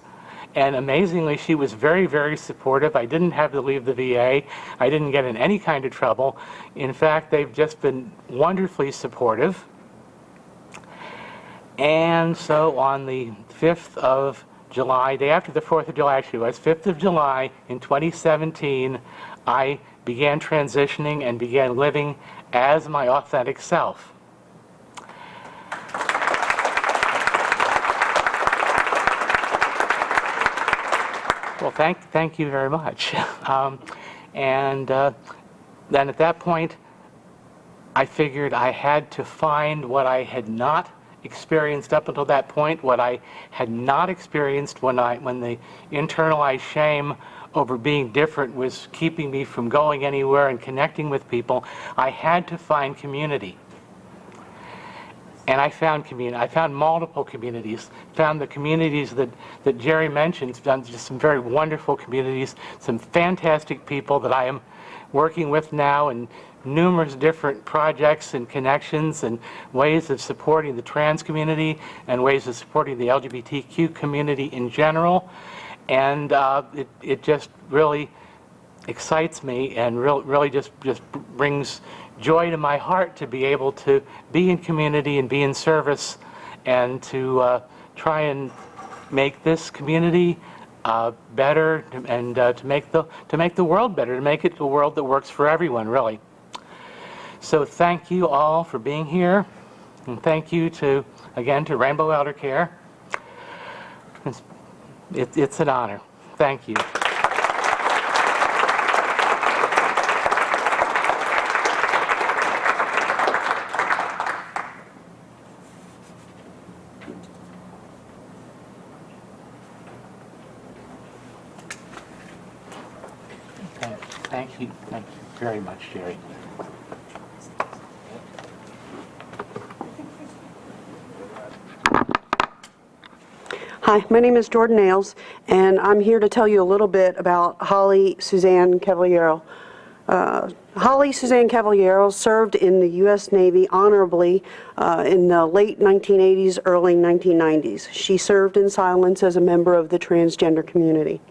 And amazingly, she was very, very supportive. I didn't have to leave the VA. I didn't get in any kind of trouble. In fact, they've just been wonderfully supportive. And so on the 5th of July, day after the 4th of July actually was, 5th of July in 2017, I began transitioning and began living as my authentic self. Well, thank you very much. Then at that point, I figured I had to find what I had not experienced up until that point, what I had not experienced when the internalized shame over being different was keeping me from going anywhere and connecting with people. I had to find community. And I found community. I found multiple communities. Found the communities that Jerry mentioned. Found just some very wonderful communities. Some fantastic people that I am working with now, and numerous different projects and connections and ways of supporting the trans community and ways of supporting the LGBTQ community in general. And it just really excites me and really just brings joy to my heart to be able to be in community and be in service and to try and make this community better and to make the world better, to make it a world that works for everyone, really. So thank you all for being here, and thank you again to Rainbow Elder Care. It's an honor. Thank you. Thank you very much, Jerry. Hi, my name is Jordan Nails, and I'm here to tell you a little bit about Holly Suzanne Cavallero. Holly Suzanne Cavallero served in the U.S. Navy honorably in the late 1980s, early 1990s. She served in silence as a member of the transgender community.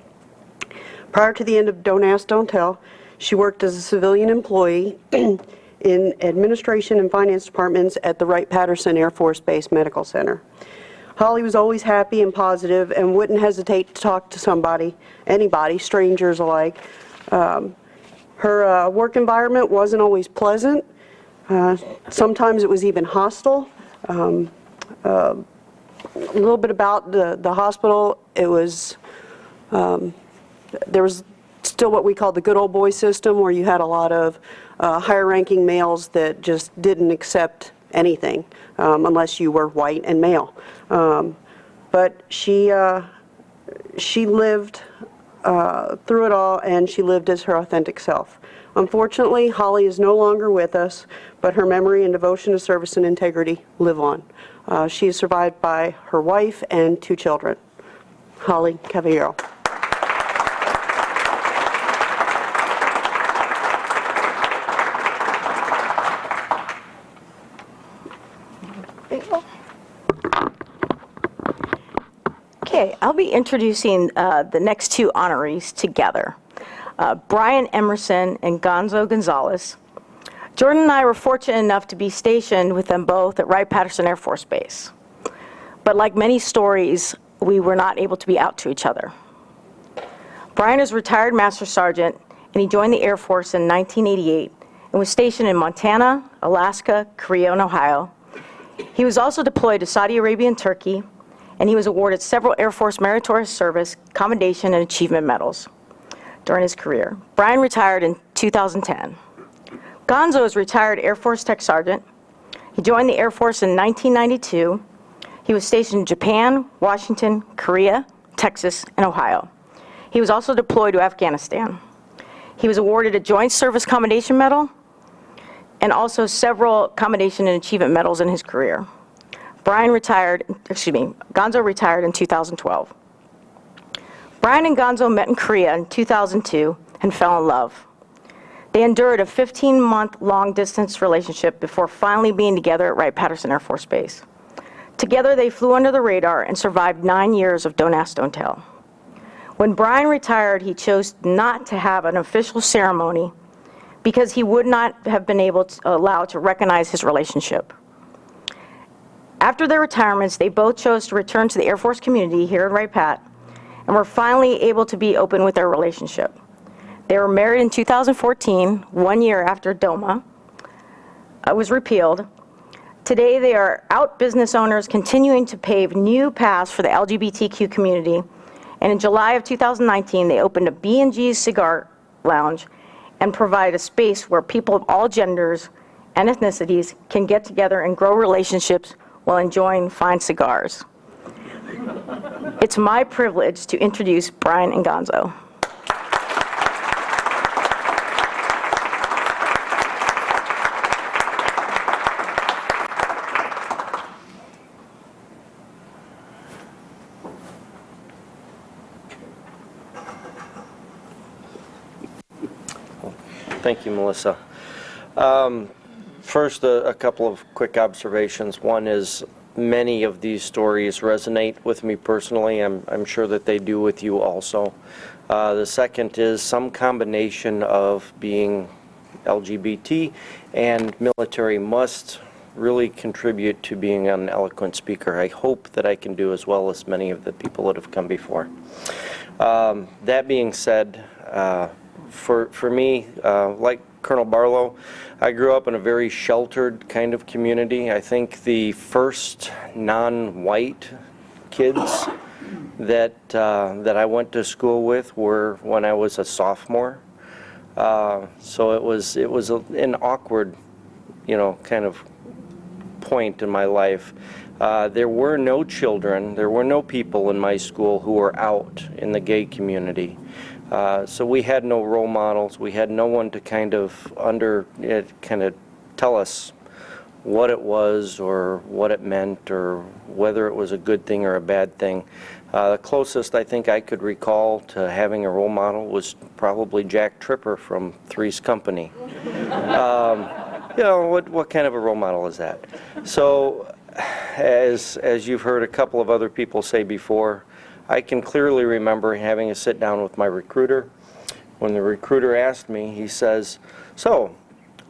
Prior to the end of Don't Ask, Don't Tell, she worked as a civilian employee in administration and finance departments at the Wright-Patterson Air Force Base Medical Center. Holly was always happy and positive and wouldn't hesitate to talk to anybody, strangers alike. Her work environment wasn't always pleasant. Sometimes it was even hostile. A little bit about the hospital, it was, there was still what we call the good old boy system, where you had a lot of higher ranking males that just didn't accept anything unless you were white and male. But she lived through it all, and she lived as her authentic self. Unfortunately, Holly is no longer with us, but her memory and devotion to service and integrity live on. She is survived by her wife and 2 children. Holly Cavallero. Okay, I'll be introducing the next 2 honorees together. Brian Emerson and Gonzo Gonzalez. Jordan and I were fortunate enough to be stationed with them both at Wright-Patterson Air Force Base. But like many stories, we were not able to be out to each other. Brian is retired Master Sergeant, and he joined the Air Force in 1988 and was stationed in Montana, Alaska, Korea, and Ohio. He was also deployed to Saudi Arabia and Turkey, and he was awarded several Air Force Meritorious Service, Commendation, and Achievement Medals during his career. Brian retired in 2010. Gonzo is retired Air Force Tech Sergeant. He joined the Air Force in 1992. He was stationed in Japan, Washington, Korea, Texas, and Ohio. He was also deployed to Afghanistan. He was awarded a Joint Service Commendation Medal and also several Commendation and Achievement Medals in his career. Gonzo retired in 2012. Brian and Gonzo met in Korea in 2002 and fell in love. They endured a 15-month long-distance relationship before finally being together at Wright-Patterson Air Force Base. Together, they flew under the radar and survived 9 years of Don't Ask, Don't Tell. When Brian retired, he chose not to have an official ceremony because he would not have been allowed to recognize his relationship. After their retirements, they both chose to return to the Air Force community here at Wright-Pat and were finally able to be open with their relationship. They were married in 2014, 1 year after DOMA was repealed. Today, they are out business owners continuing to pave new paths for the LGBTQ community. And in July of 2019, they opened a B&G's Cigar Lounge and provide a space where people of all genders and ethnicities can get together and grow relationships while enjoying fine cigars. It's my privilege to introduce Brian and Gonzo. Thank you, Melissa. First, a couple of quick observations. One is many of these stories resonate with me personally. I'm sure that they do with you also. The second is some combination of being LGBT and military must really contribute to being an eloquent speaker. I hope that I can do as well as many of the people that have come before. That being said, for me, like Colonel Barlow, I grew up in a very sheltered kind of community. I think the first non-white kids that I went to school with were when I was a sophomore. So it was an awkward, kind of point in my life. There were no children, there were no people in my school who were out in the gay community. So we had no role models. We had no one to kind of tell us what it was or what it meant or whether it was a good thing or a bad thing. The closest I think I could recall to having a role model was probably Jack Tripper from Three's Company. What kind of a role model is that? So as you've heard a couple of other people say before, I can clearly remember having a sit down with my recruiter. When the recruiter asked me, he says, "So,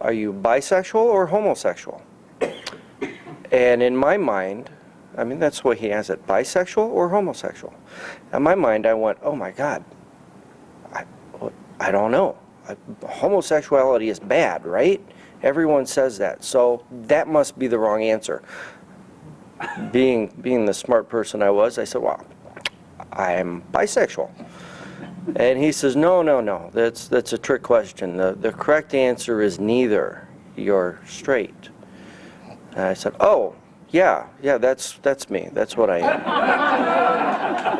are you bisexual or homosexual?" And in my mind, that's the way he asked it, bisexual or homosexual? In my mind, I went, oh my God, I don't know. Homosexuality is bad, right? Everyone says that, so that must be the wrong answer. Being the smart person I was, I said, well, I'm bisexual. And he says, no, that's a trick question. The correct answer is neither. You're straight. And I said, oh, yeah, that's me. That's what I am.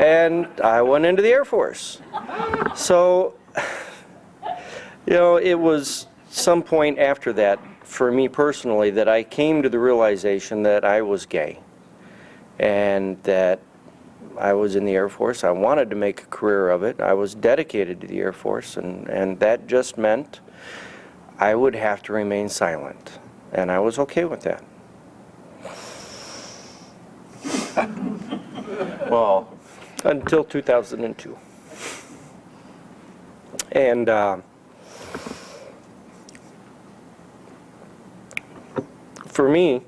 And I went into the Air Force. So, it was some point after that, for me personally, that I came to the realization that I was gay and that I was in the Air Force. I wanted to make a career of it. I was dedicated to the Air Force, and that just meant I would have to remain silent, and I was okay with that. Well, until 2002. And for me,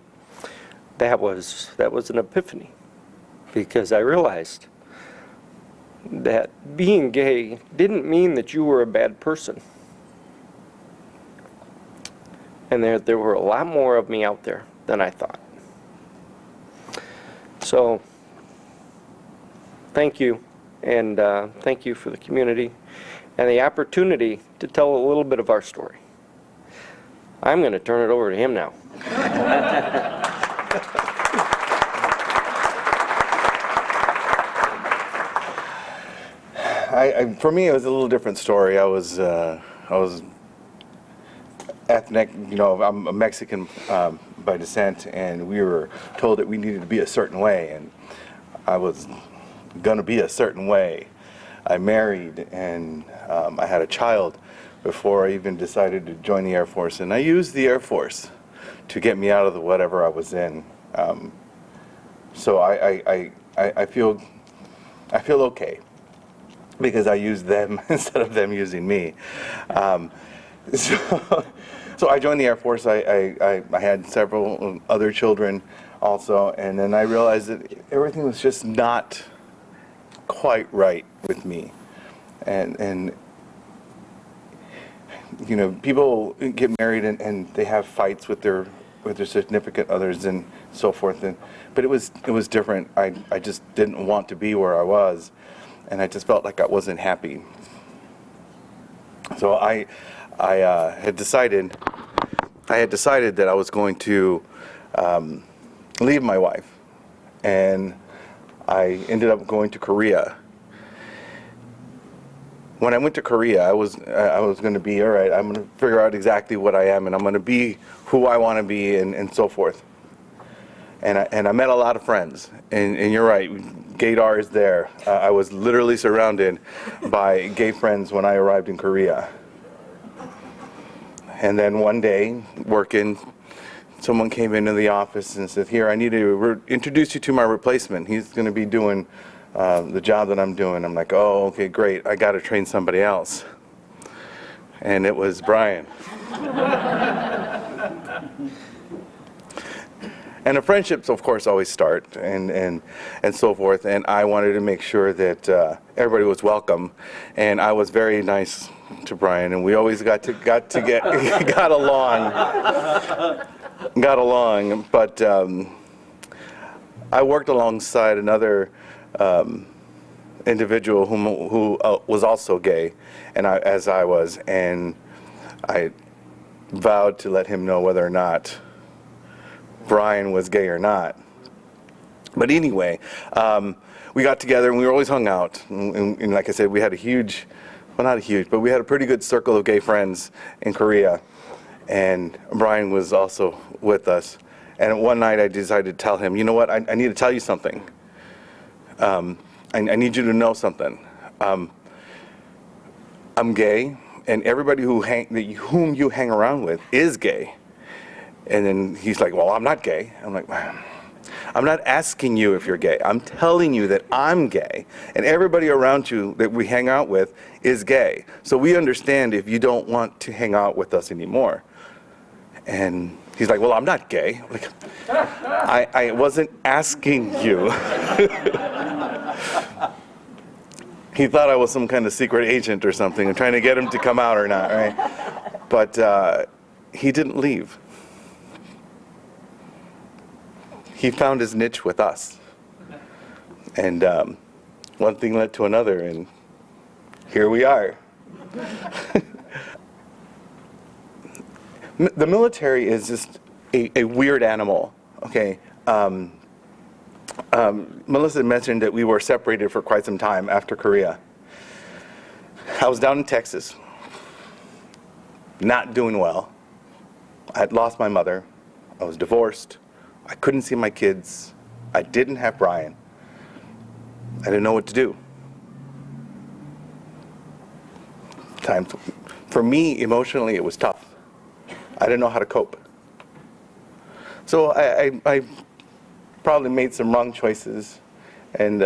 that was an epiphany, because I realized that being gay didn't mean that you were a bad person. And there were a lot more of me out there than I thought. So, thank you, and thank you for the community and the opportunity to tell a little bit of our story. I'm going to turn it over to him now. For me, it was a little different story. I was ethnic, I'm a Mexican by descent, and we were told that we needed to be a certain way, and I was going to be a certain way. I married, and I had a child before I even decided to join the Air Force, and I used the Air Force to get me out of whatever I was in. So I feel okay, because I used them instead of them using me. So I joined the Air Force. I had several other children also, and then I realized that everything was just not quite right with me. And people get married and they have fights with their significant others and so forth. But it was different. I just didn't want to be where I was, and I just felt like I wasn't happy. So I had decided that I was going to leave my wife, and I ended up going to Korea. When I went to Korea, I was going to be, all right, I'm going to figure out exactly what I am, and I'm going to be who I want to be, and so forth. And I met a lot of friends, and you're right, gaydar is there. I was literally surrounded by gay friends when I arrived in Korea. And then one day, working, someone came into the office and said, here, I need to introduce you to my replacement. He's going to be doing the job that I'm doing. I'm like, oh, okay, great. I got to train somebody else. And it was Brian. And the friendships, of course, always start and so forth. And I wanted to make sure that everybody was welcome. And I was very nice to Brian, and we always got along. But I worked alongside another individual who was also gay, and as I was, and I vowed to let him know whether or not Brian was gay or not. But anyway, we got together and we were always hung out. And like I said, we had we had a pretty good circle of gay friends in Korea. And Brian was also with us. And one night I decided to tell him, you know what, I need to tell you something. I need you to know something. I'm gay, and everybody whom you hang around with is gay. And then he's like, well, I'm not gay. I'm like, I'm not asking you if you're gay. I'm telling you that I'm gay. And everybody around you that we hang out with is gay. So we understand if you don't want to hang out with us anymore. And he's like, well, I'm not gay. I'm like, I wasn't asking you. He thought I was some kind of secret agent or something and trying to get him to come out or not, right? But he didn't leave. He found his niche with us. And one thing led to another, and here we are. The military is just a weird animal, okay? Melissa mentioned that we were separated for quite some time after Korea. I was down in Texas, not doing well. I had lost my mother. I was divorced. I couldn't see my kids. I didn't have Brian. I didn't know what to do. For me, emotionally, it was tough. I didn't know how to cope. So I probably made some wrong choices and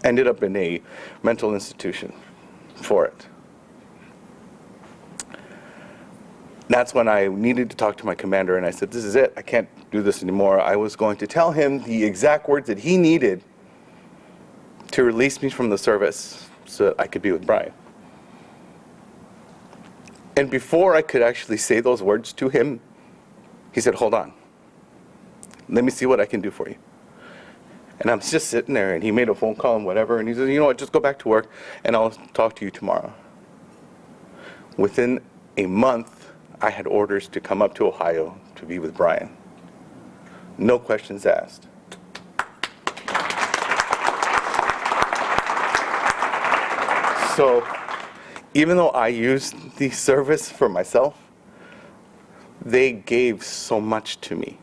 ended up in a mental institution for it. That's when I needed to talk to my commander, and I said, this is it. I can't do this anymore. I was going to tell him the exact words that he needed to release me from the service so that I could be with Brian. And before I could actually say those words to him, he said, hold on. Let me see what I can do for you. And I'm just sitting there, and he made a phone call and whatever, and he said, you know what, just go back to work, and I'll talk to you tomorrow. Within a month, I had orders to come up to Ohio to be with Brian. No questions asked. So, even though I used the service for myself, they gave so much to me.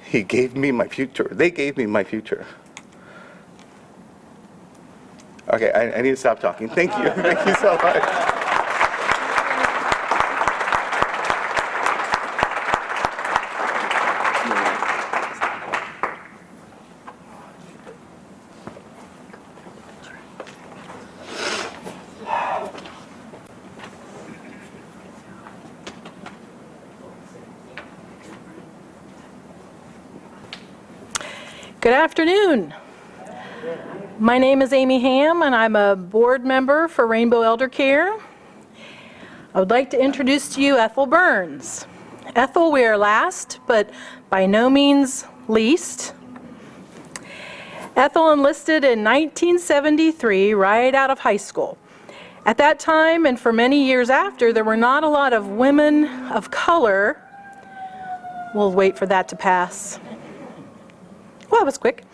He gave me my future. They gave me my future. Okay, I need to stop talking. Thank you. Thank you so much. Good afternoon. My name is Amy Ham, and I'm a board member for Rainbow Elder Care. I would like to introduce to you Ethel Burns. Ethel, we are last, but by no means least. Ethel enlisted in 1973, right out of high school. At that time, and for many years after, there were not a lot of women of color. We'll wait for that to pass. Well, that was quick.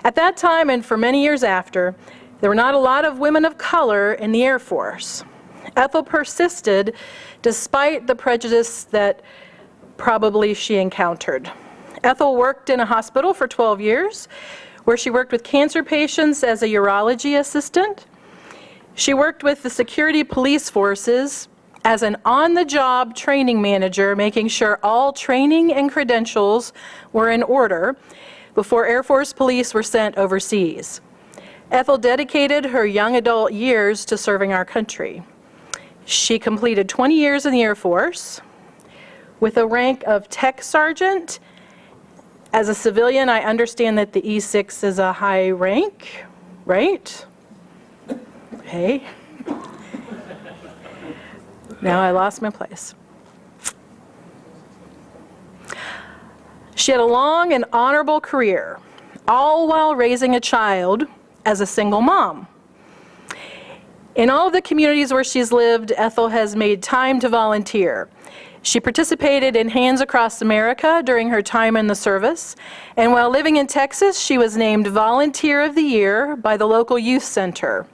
At that time, and for many years after, there were not a lot of women of color in the Air Force. Ethel persisted despite the prejudice that probably she encountered. Ethel worked in a hospital for 12 years, where she worked with cancer patients as a urology assistant. She worked with the security police forces as an on-the-job training manager, making sure all training and credentials were in order before Air Force police were sent overseas. Ethel dedicated her young adult years to serving our country. She completed 20 years in the Air Force with a rank of tech sergeant. As a civilian, I understand that the E6 is a high rank, right? Okay. Now I lost my place. She had a long and honorable career, all while raising a child as a single mom. In all of the communities where she's lived, Ethel has made time to volunteer. She participated in Hands Across America during her time in the service, and while living in Texas, she was named Volunteer of the Year by the local youth center.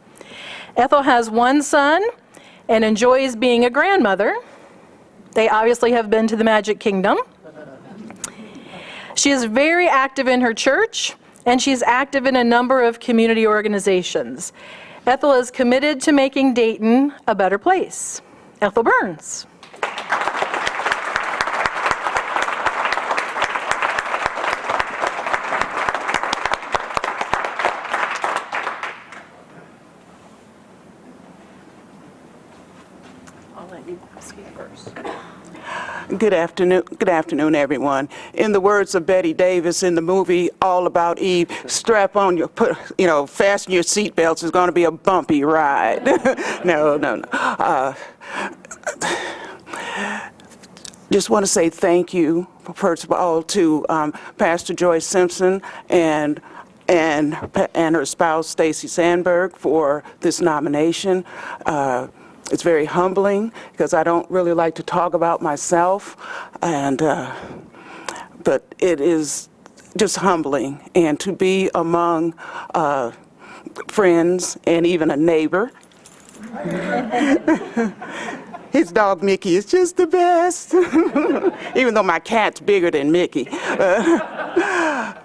Ethel has one son and enjoys being a grandmother. They obviously have been to the Magic Kingdom. She is very active in her church, and she's active in a number of community organizations. Ethel is committed to making Dayton a better place. Ethel Burns. I'll let you speak first. Good afternoon, everyone. In the words of Betty Davis in the movie All About Eve, strap on your, fasten your seatbelts. It's going to be a bumpy ride. No. Just want to say thank you, first of all, to Pastor Joyce Simpson and her spouse, Stacy Sandberg, for this nomination. It's very humbling because I don't really like to talk about myself, but it is just humbling. And to be among friends, and even a neighbor. His dog Mickey is just the best, even though my cat's bigger than Mickey.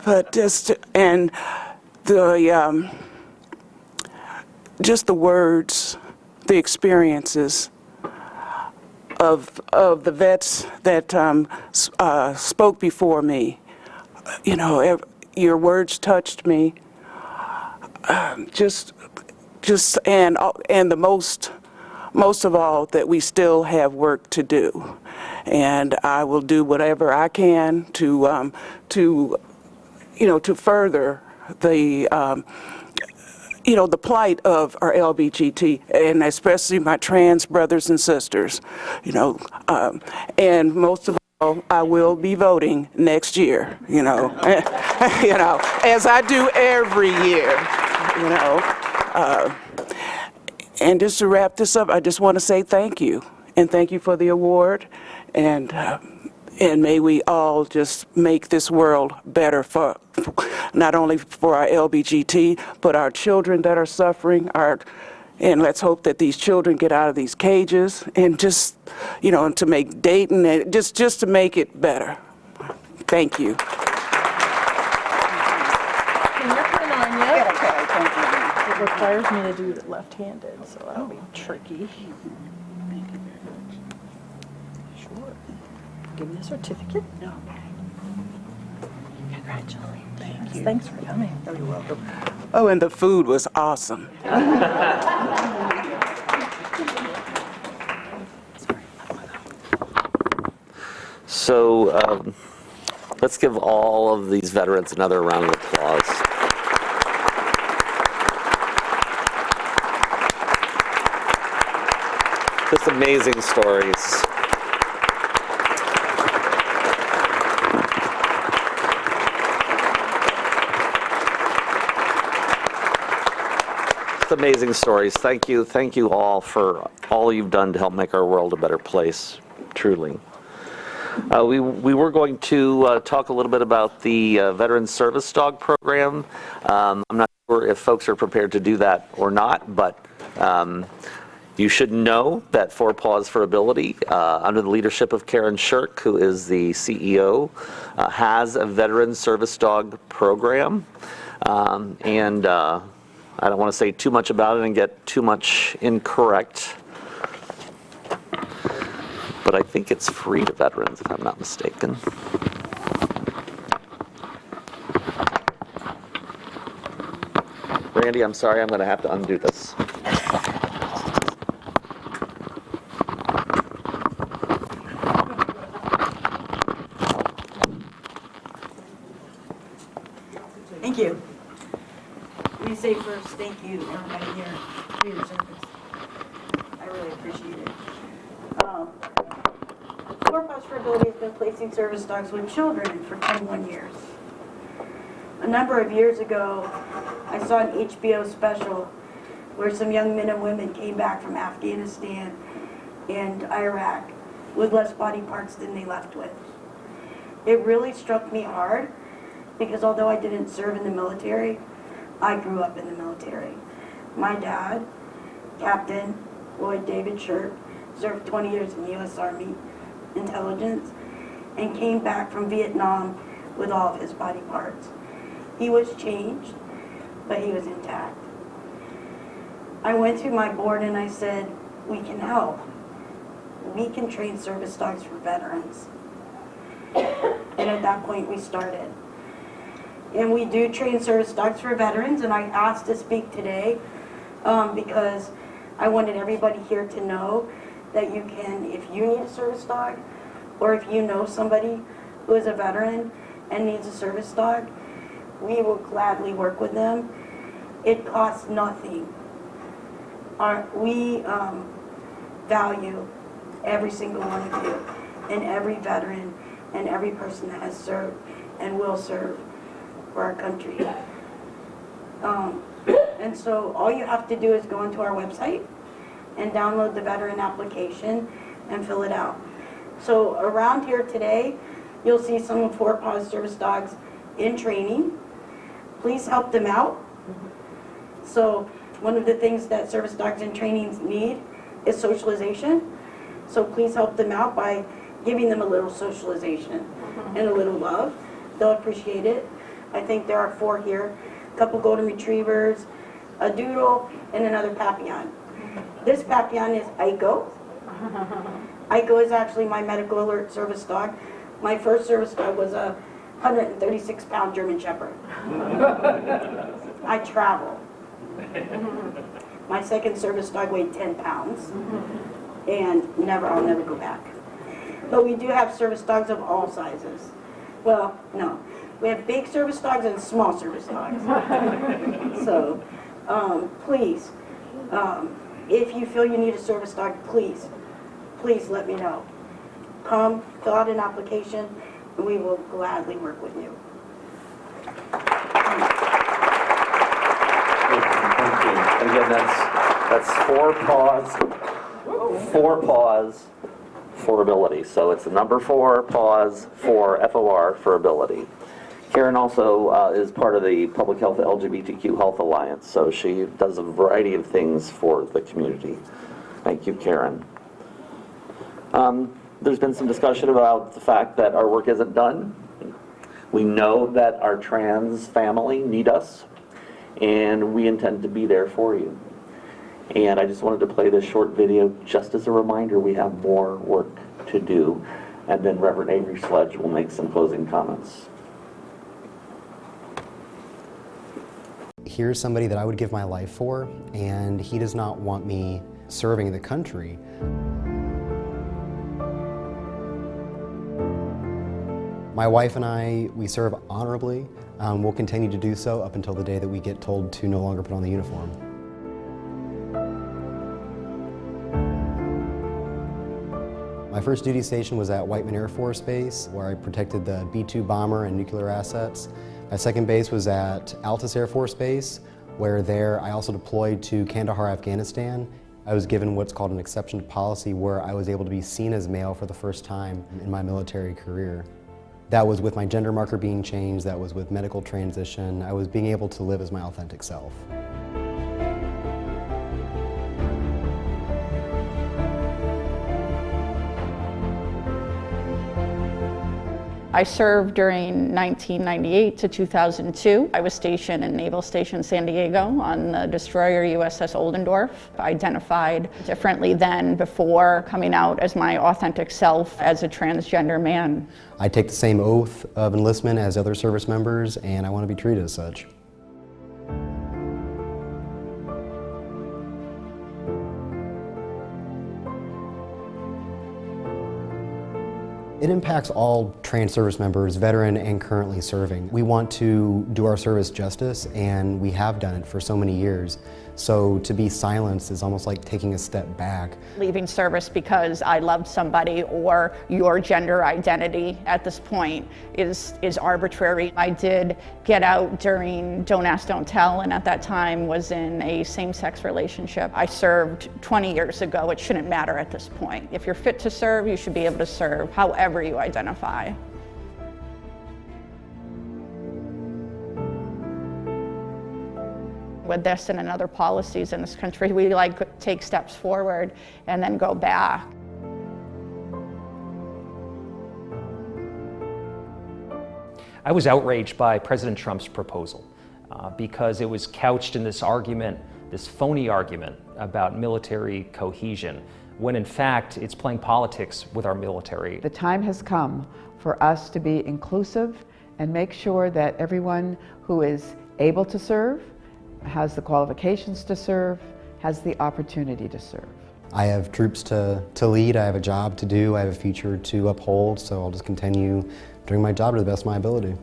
But just the words, the experiences of the vets that spoke before me. You know, your words touched me. And the most of all, that we still have work to do, and I will do whatever I can to further the the plight of our LGBTQ, and especially my trans brothers and sisters. And most of all, I will be voting next year. As I do every year. And just to wrap this up, I just want to say thank you, and thank you for the award, and may we all just make this world better for not only for our LGBTQ, but our children that are suffering. And let's hope that these children get out of these cages, and just and to make Dayton, and just to make it better. Thank you. It requires me to do it left-handed, so that'll be tricky. Sure. Give me a certificate? No. Congratulations. Thank you. Thanks for coming. Oh, you're welcome. Oh, and the food was awesome. So let's give all of these veterans another round of applause. Just amazing stories. Just amazing stories. Thank you all for all you've done to help make our world a better place, truly. We were going to talk a little bit about the Veteran Service Dog Program. I'm not sure if folks are prepared to do that or not, but you should know that Four Paws for Ability, under the leadership of Karen Shirk, who is the CEO, has a Veteran Service Dog Program. And I don't want to say too much about it and get too much incorrect, but I think it's free to veterans, if I'm not mistaken. Randy, I'm sorry, I'm going to have to undo this. Thank you. Let me say first, thank you, everybody here, for your service. I really appreciate it. Four Paws for Ability has been placing service dogs with children for 21 years. A number of years ago, I saw an HBO special where some young men and women came back from Afghanistan and Iraq with less body parts than they left with. It really struck me hard because although I didn't serve in the military, I grew up in the military. My dad, Captain Lloyd David Shirk, served 20 years in the U.S. Army Intelligence and came back from Vietnam with all of his body parts. He was changed, but he was intact. I went to my board and I said, we can help. We can train service dogs for veterans. And at that point we started. And we do train service dogs for veterans, and I asked to speak today because I wanted everybody here to know that you can, if you need a service dog, or if you know somebody who is a veteran and needs a service dog, we will gladly work with them. It costs nothing. We value every single one of you, and every veteran, and every person that has served and will serve for our country. And so all you have to do is go onto our website and download the veteran application and fill it out. So around here today, you'll see some of Four Paws service dogs in training. Please help them out. So one of the things that service dogs in trainings need is socialization. So please help them out by giving them a little socialization and a little love. They'll appreciate it. I think there are 4 here, a couple golden retrievers, a doodle, and another Papillon. This Papillon is Aiko. Aiko is actually my medical alert service dog. My first service dog was a 136-pound German Shepherd. I travel. My second service dog weighed 10 pounds, and I'll never go back. But we do have service dogs of all sizes. Well, no. We have big service dogs and small service dogs. So, please, if you feel you need a service dog, please let me know. Come, fill out an application, and we will gladly work with you. Thank you. Again, that's 4 paws for ability. So it's the number 4 paws for FOR for ability. Karen also is part of the Public Health LGBTQ Health Alliance, so she does a variety of things for the community. Thank you, Karen. There's been some discussion about the fact that our work isn't done. We know that our trans family need us, and we intend to be there for you. And I just wanted to play this short video just as a reminder we have more work to do, and then Reverend Avery Sledge will make some closing comments. Here's somebody that I would give my life for, and he does not want me serving the country. My wife and I, we serve honorably. We'll continue to do so up until the day that we get told to no longer put on the uniform. My first duty station was at Whiteman Air Force Base, where I protected the B-2 bomber and nuclear assets. My second base was at Altus Air Force Base, where there I also deployed to Kandahar, Afghanistan. I was given what's called an exception to policy, where I was able to be seen as male for the first time in my military career. That was with my gender marker being changed, that was with medical transition. I was being able to live as my authentic self. I served during 1998 to 2002. I was stationed in Naval Station San Diego on the destroyer USS Oldendorf. I identified differently than before coming out as my authentic self as a transgender man. I take the same oath of enlistment as other service members, and I want to be treated as such. It impacts all trans service members, veteran and currently serving. We want to do our service justice, and we have done it for so many years. So to be silenced is almost like taking a step back. Leaving service because I loved somebody or your gender identity at this point is arbitrary. I did get out during Don't Ask, Don't Tell, and at that time was in a same-sex relationship. I served 20 years ago. It shouldn't matter at this point. If you're fit to serve, you should be able to serve however you identify. With this and other policies in this country, we take steps forward and then go back. I was outraged by President Trump's proposal because it was couched in this argument, this phony argument about military cohesion, when in fact it's playing politics with our military. The time has come for us to be inclusive and make sure that everyone who is able to serve, has the qualifications to serve, has the opportunity to serve. I have troops to lead, I have a job to do, I have a future to uphold, so I'll just continue doing my job to the best of my ability.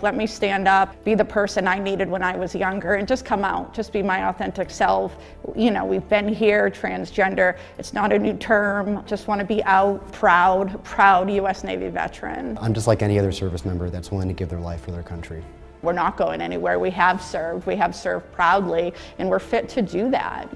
Let me stand up, be the person I needed when I was younger, and just come out, just be my authentic self. You know, we've been here, transgender, it's not a new term. Just want to be out, proud U.S. Navy veteran. I'm just like any other service member that's willing to give their life for their country. We're not going anywhere. We have served proudly, and we're fit to do that.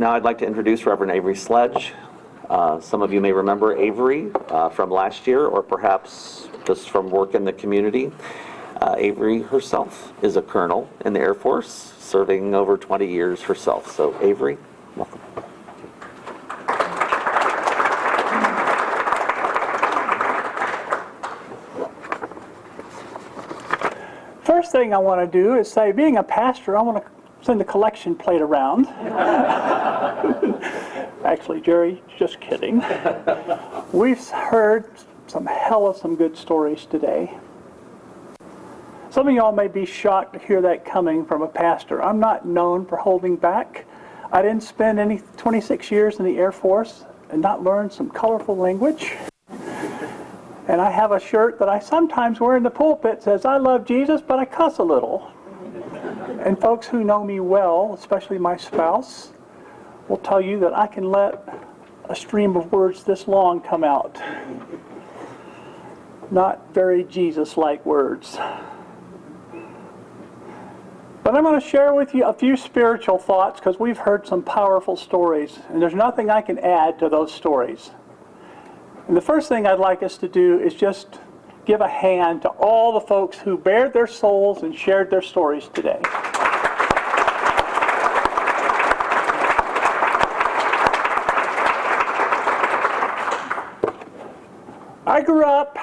now I'd like to introduce Reverend Avery Sledge. Some of you may remember Avery from last year, or perhaps just from work in the community. Avery herself is a colonel in the Air Force, serving over 20 years herself. So Avery, welcome. First thing I want to do is say, being a pastor, I want to send the collection plate around. Actually, Jerry, just kidding. We've heard some good stories today. Some of y'all may be shocked to hear that coming from a pastor. I'm not known for holding back. I didn't spend 26 years in the Air Force and not learn some colorful language. And I have a shirt that I sometimes wear in the pulpit that says, I love Jesus, but I cuss a little. And folks who know me well, especially my spouse, will tell you that I can let a stream of words this long come out. Not very Jesus-like words. But I'm going to share with you a few spiritual thoughts because we've heard some powerful stories, and there's nothing I can add to those stories. And the first thing I'd like us to do is just give a hand to all the folks who bared their souls and shared their stories today. I grew up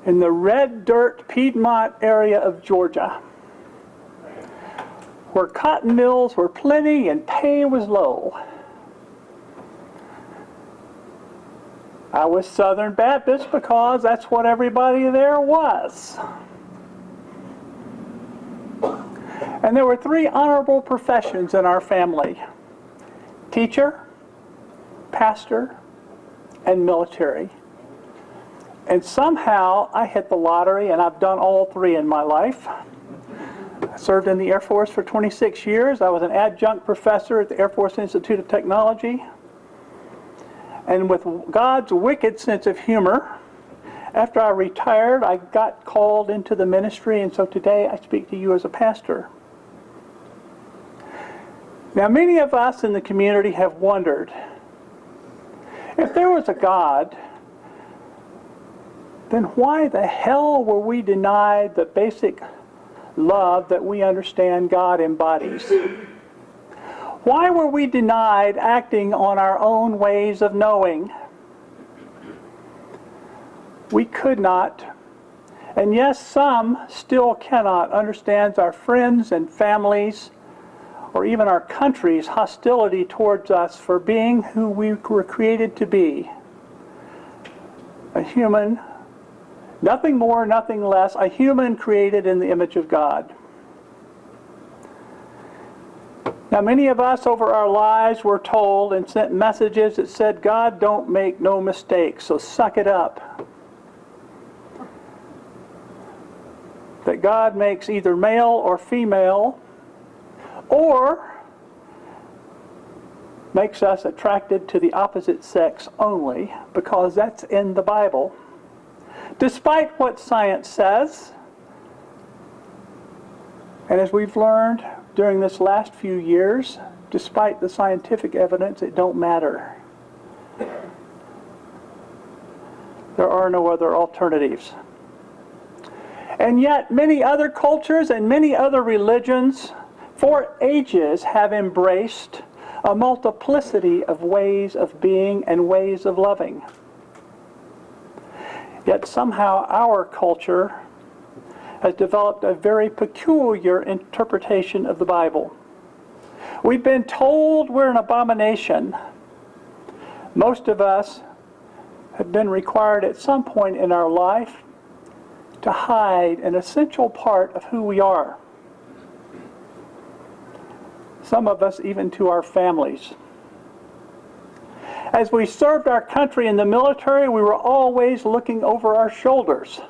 in the red dirt Piedmont area of Georgia, where cotton mills were plenty and pay was low. I was Southern Baptist because that's what everybody there was. And there were 3 honorable professions in our family: teacher, pastor, and military. And somehow I hit the lottery, and I've done all 3 in my life. I served in the Air Force for 26 years. I was an adjunct professor at the Air Force Institute of Technology. And with God's wicked sense of humor, after I retired, I got called into the ministry, and so today I speak to you as a pastor. Now, many of us in the community have wondered, if there was a God, then why the hell were we denied the basic love that we understand God embodies? Why were we denied acting on our own ways of knowing? We could not, and yes, some still cannot understand our friends and families, or even our country's hostility towards us for being who we were created to be. A human, nothing more, nothing less, a human created in the image of God. Now, many of us over our lives were told and sent messages that said, God don't make no mistakes, so suck it up. That God makes either male or female, or makes us attracted to the opposite sex only, because that's in the Bible. Despite what science says, and as we've learned during this last few years, despite the scientific evidence, it don't matter. There are no other alternatives. And yet, many other cultures and many other religions for ages have embraced a multiplicity of ways of being and ways of loving. Yet somehow our culture has developed a very peculiar interpretation of the Bible. We've been told we're an abomination. Most of us have been required at some point in our life to hide an essential part of who we are. Some of us even to our families. As we served our country in the military, we were always looking over our shoulders,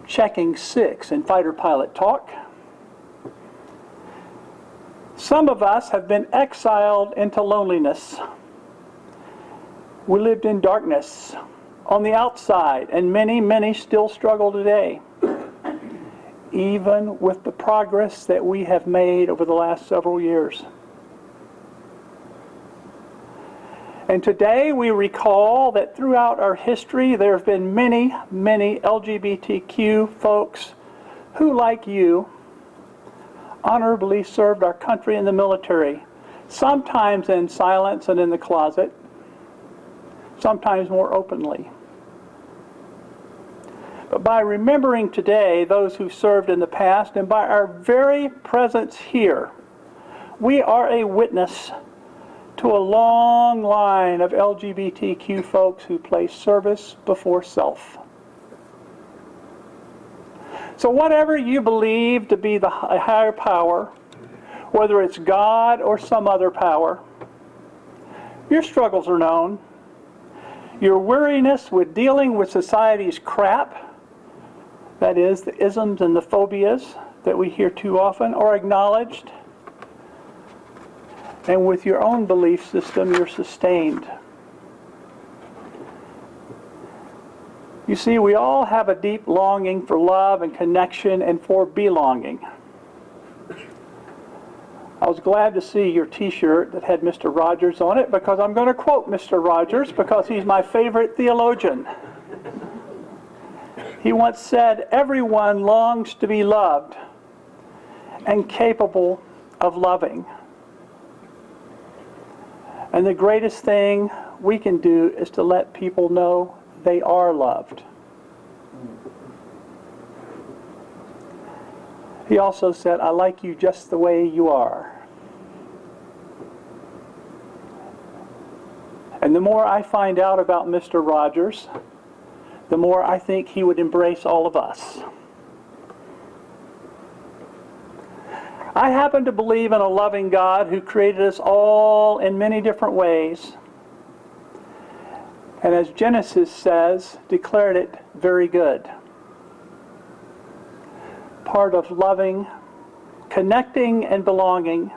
checking 6 in fighter pilot talk. Some of us have been exiled into loneliness. We lived in darkness on the outside, and many, many still struggle today, even with the progress that we have made over the last several years. And today we recall that throughout our history there have been many, many LGBTQ folks who, like you, honorably served our country in the military, sometimes in silence and in the closet, sometimes more openly. But by remembering today those who served in the past and by our very presence here, we are a witness to a long line of LGBTQ folks who place service before self. So whatever you believe to be the higher power, whether it's God or some other power, your struggles are known. Your weariness with dealing with society's crap, that is, the isms and the phobias that we hear too often, are acknowledged. And with your own belief system, you're sustained. You see, we all have a deep longing for love and connection and for belonging. I was glad to see your t-shirt that had Mr. Rogers on it, because I'm going to quote Mr. Rogers because he's my favorite theologian. He once said, "Everyone longs to be loved and capable of loving." And the greatest thing we can do is to let people know they are loved. He also said, "I like you just the way you are." And the more I find out about Mr. Rogers, the more I think he would embrace all of us. I happen to believe in a loving God who created us all in many different ways. And as Genesis says, declared it very good. Part of loving, connecting, and belonging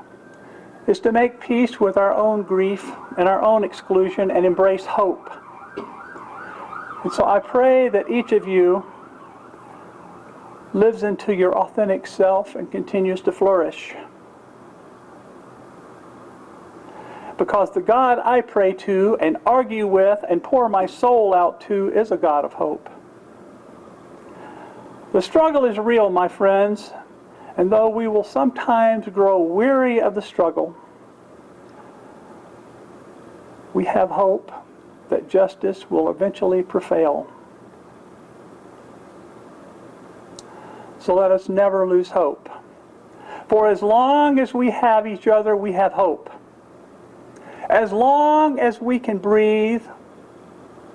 is to make peace with our own grief and our own exclusion and embrace hope. And so I pray that each of you lives into your authentic self and continues to flourish. Because the God I pray to and argue with and pour my soul out to is a God of hope. The struggle is real, my friends, and though we will sometimes grow weary of the struggle, we have hope that justice will eventually prevail. So let us never lose hope. For as long as we have each other, we have hope. As long as we can breathe,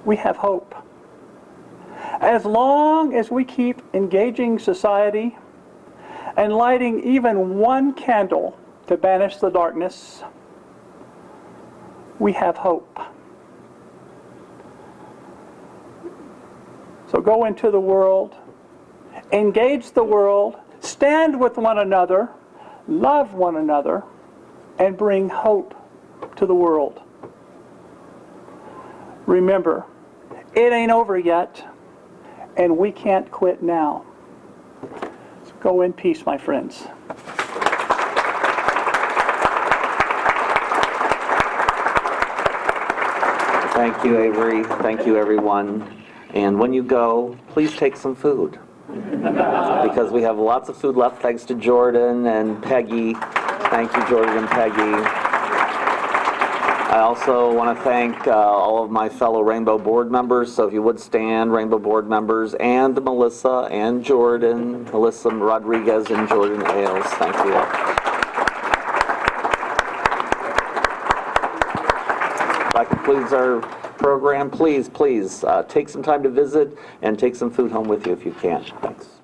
we have hope. As long as we keep engaging society and lighting even one candle to banish the darkness, we have hope. So go into the world, engage the world, stand with one another, love one another, and bring hope to the world. Remember, it ain't over yet, and we can't quit now. So go in peace, my friends. Thank you, Avery. Thank you, everyone. And when you go, please take some food. Because we have lots of food left, thanks to Jordan and Peggy. Thank you, Jordan and Peggy. I also want to thank all of my fellow Rainbow Board members. So if you would stand, Rainbow Board members, and Melissa and Jordan, Melissa Rodriguez and Jordan Ailes. Thank you. That concludes our program. Please take some time to visit and take some food home with you if you can. Thanks.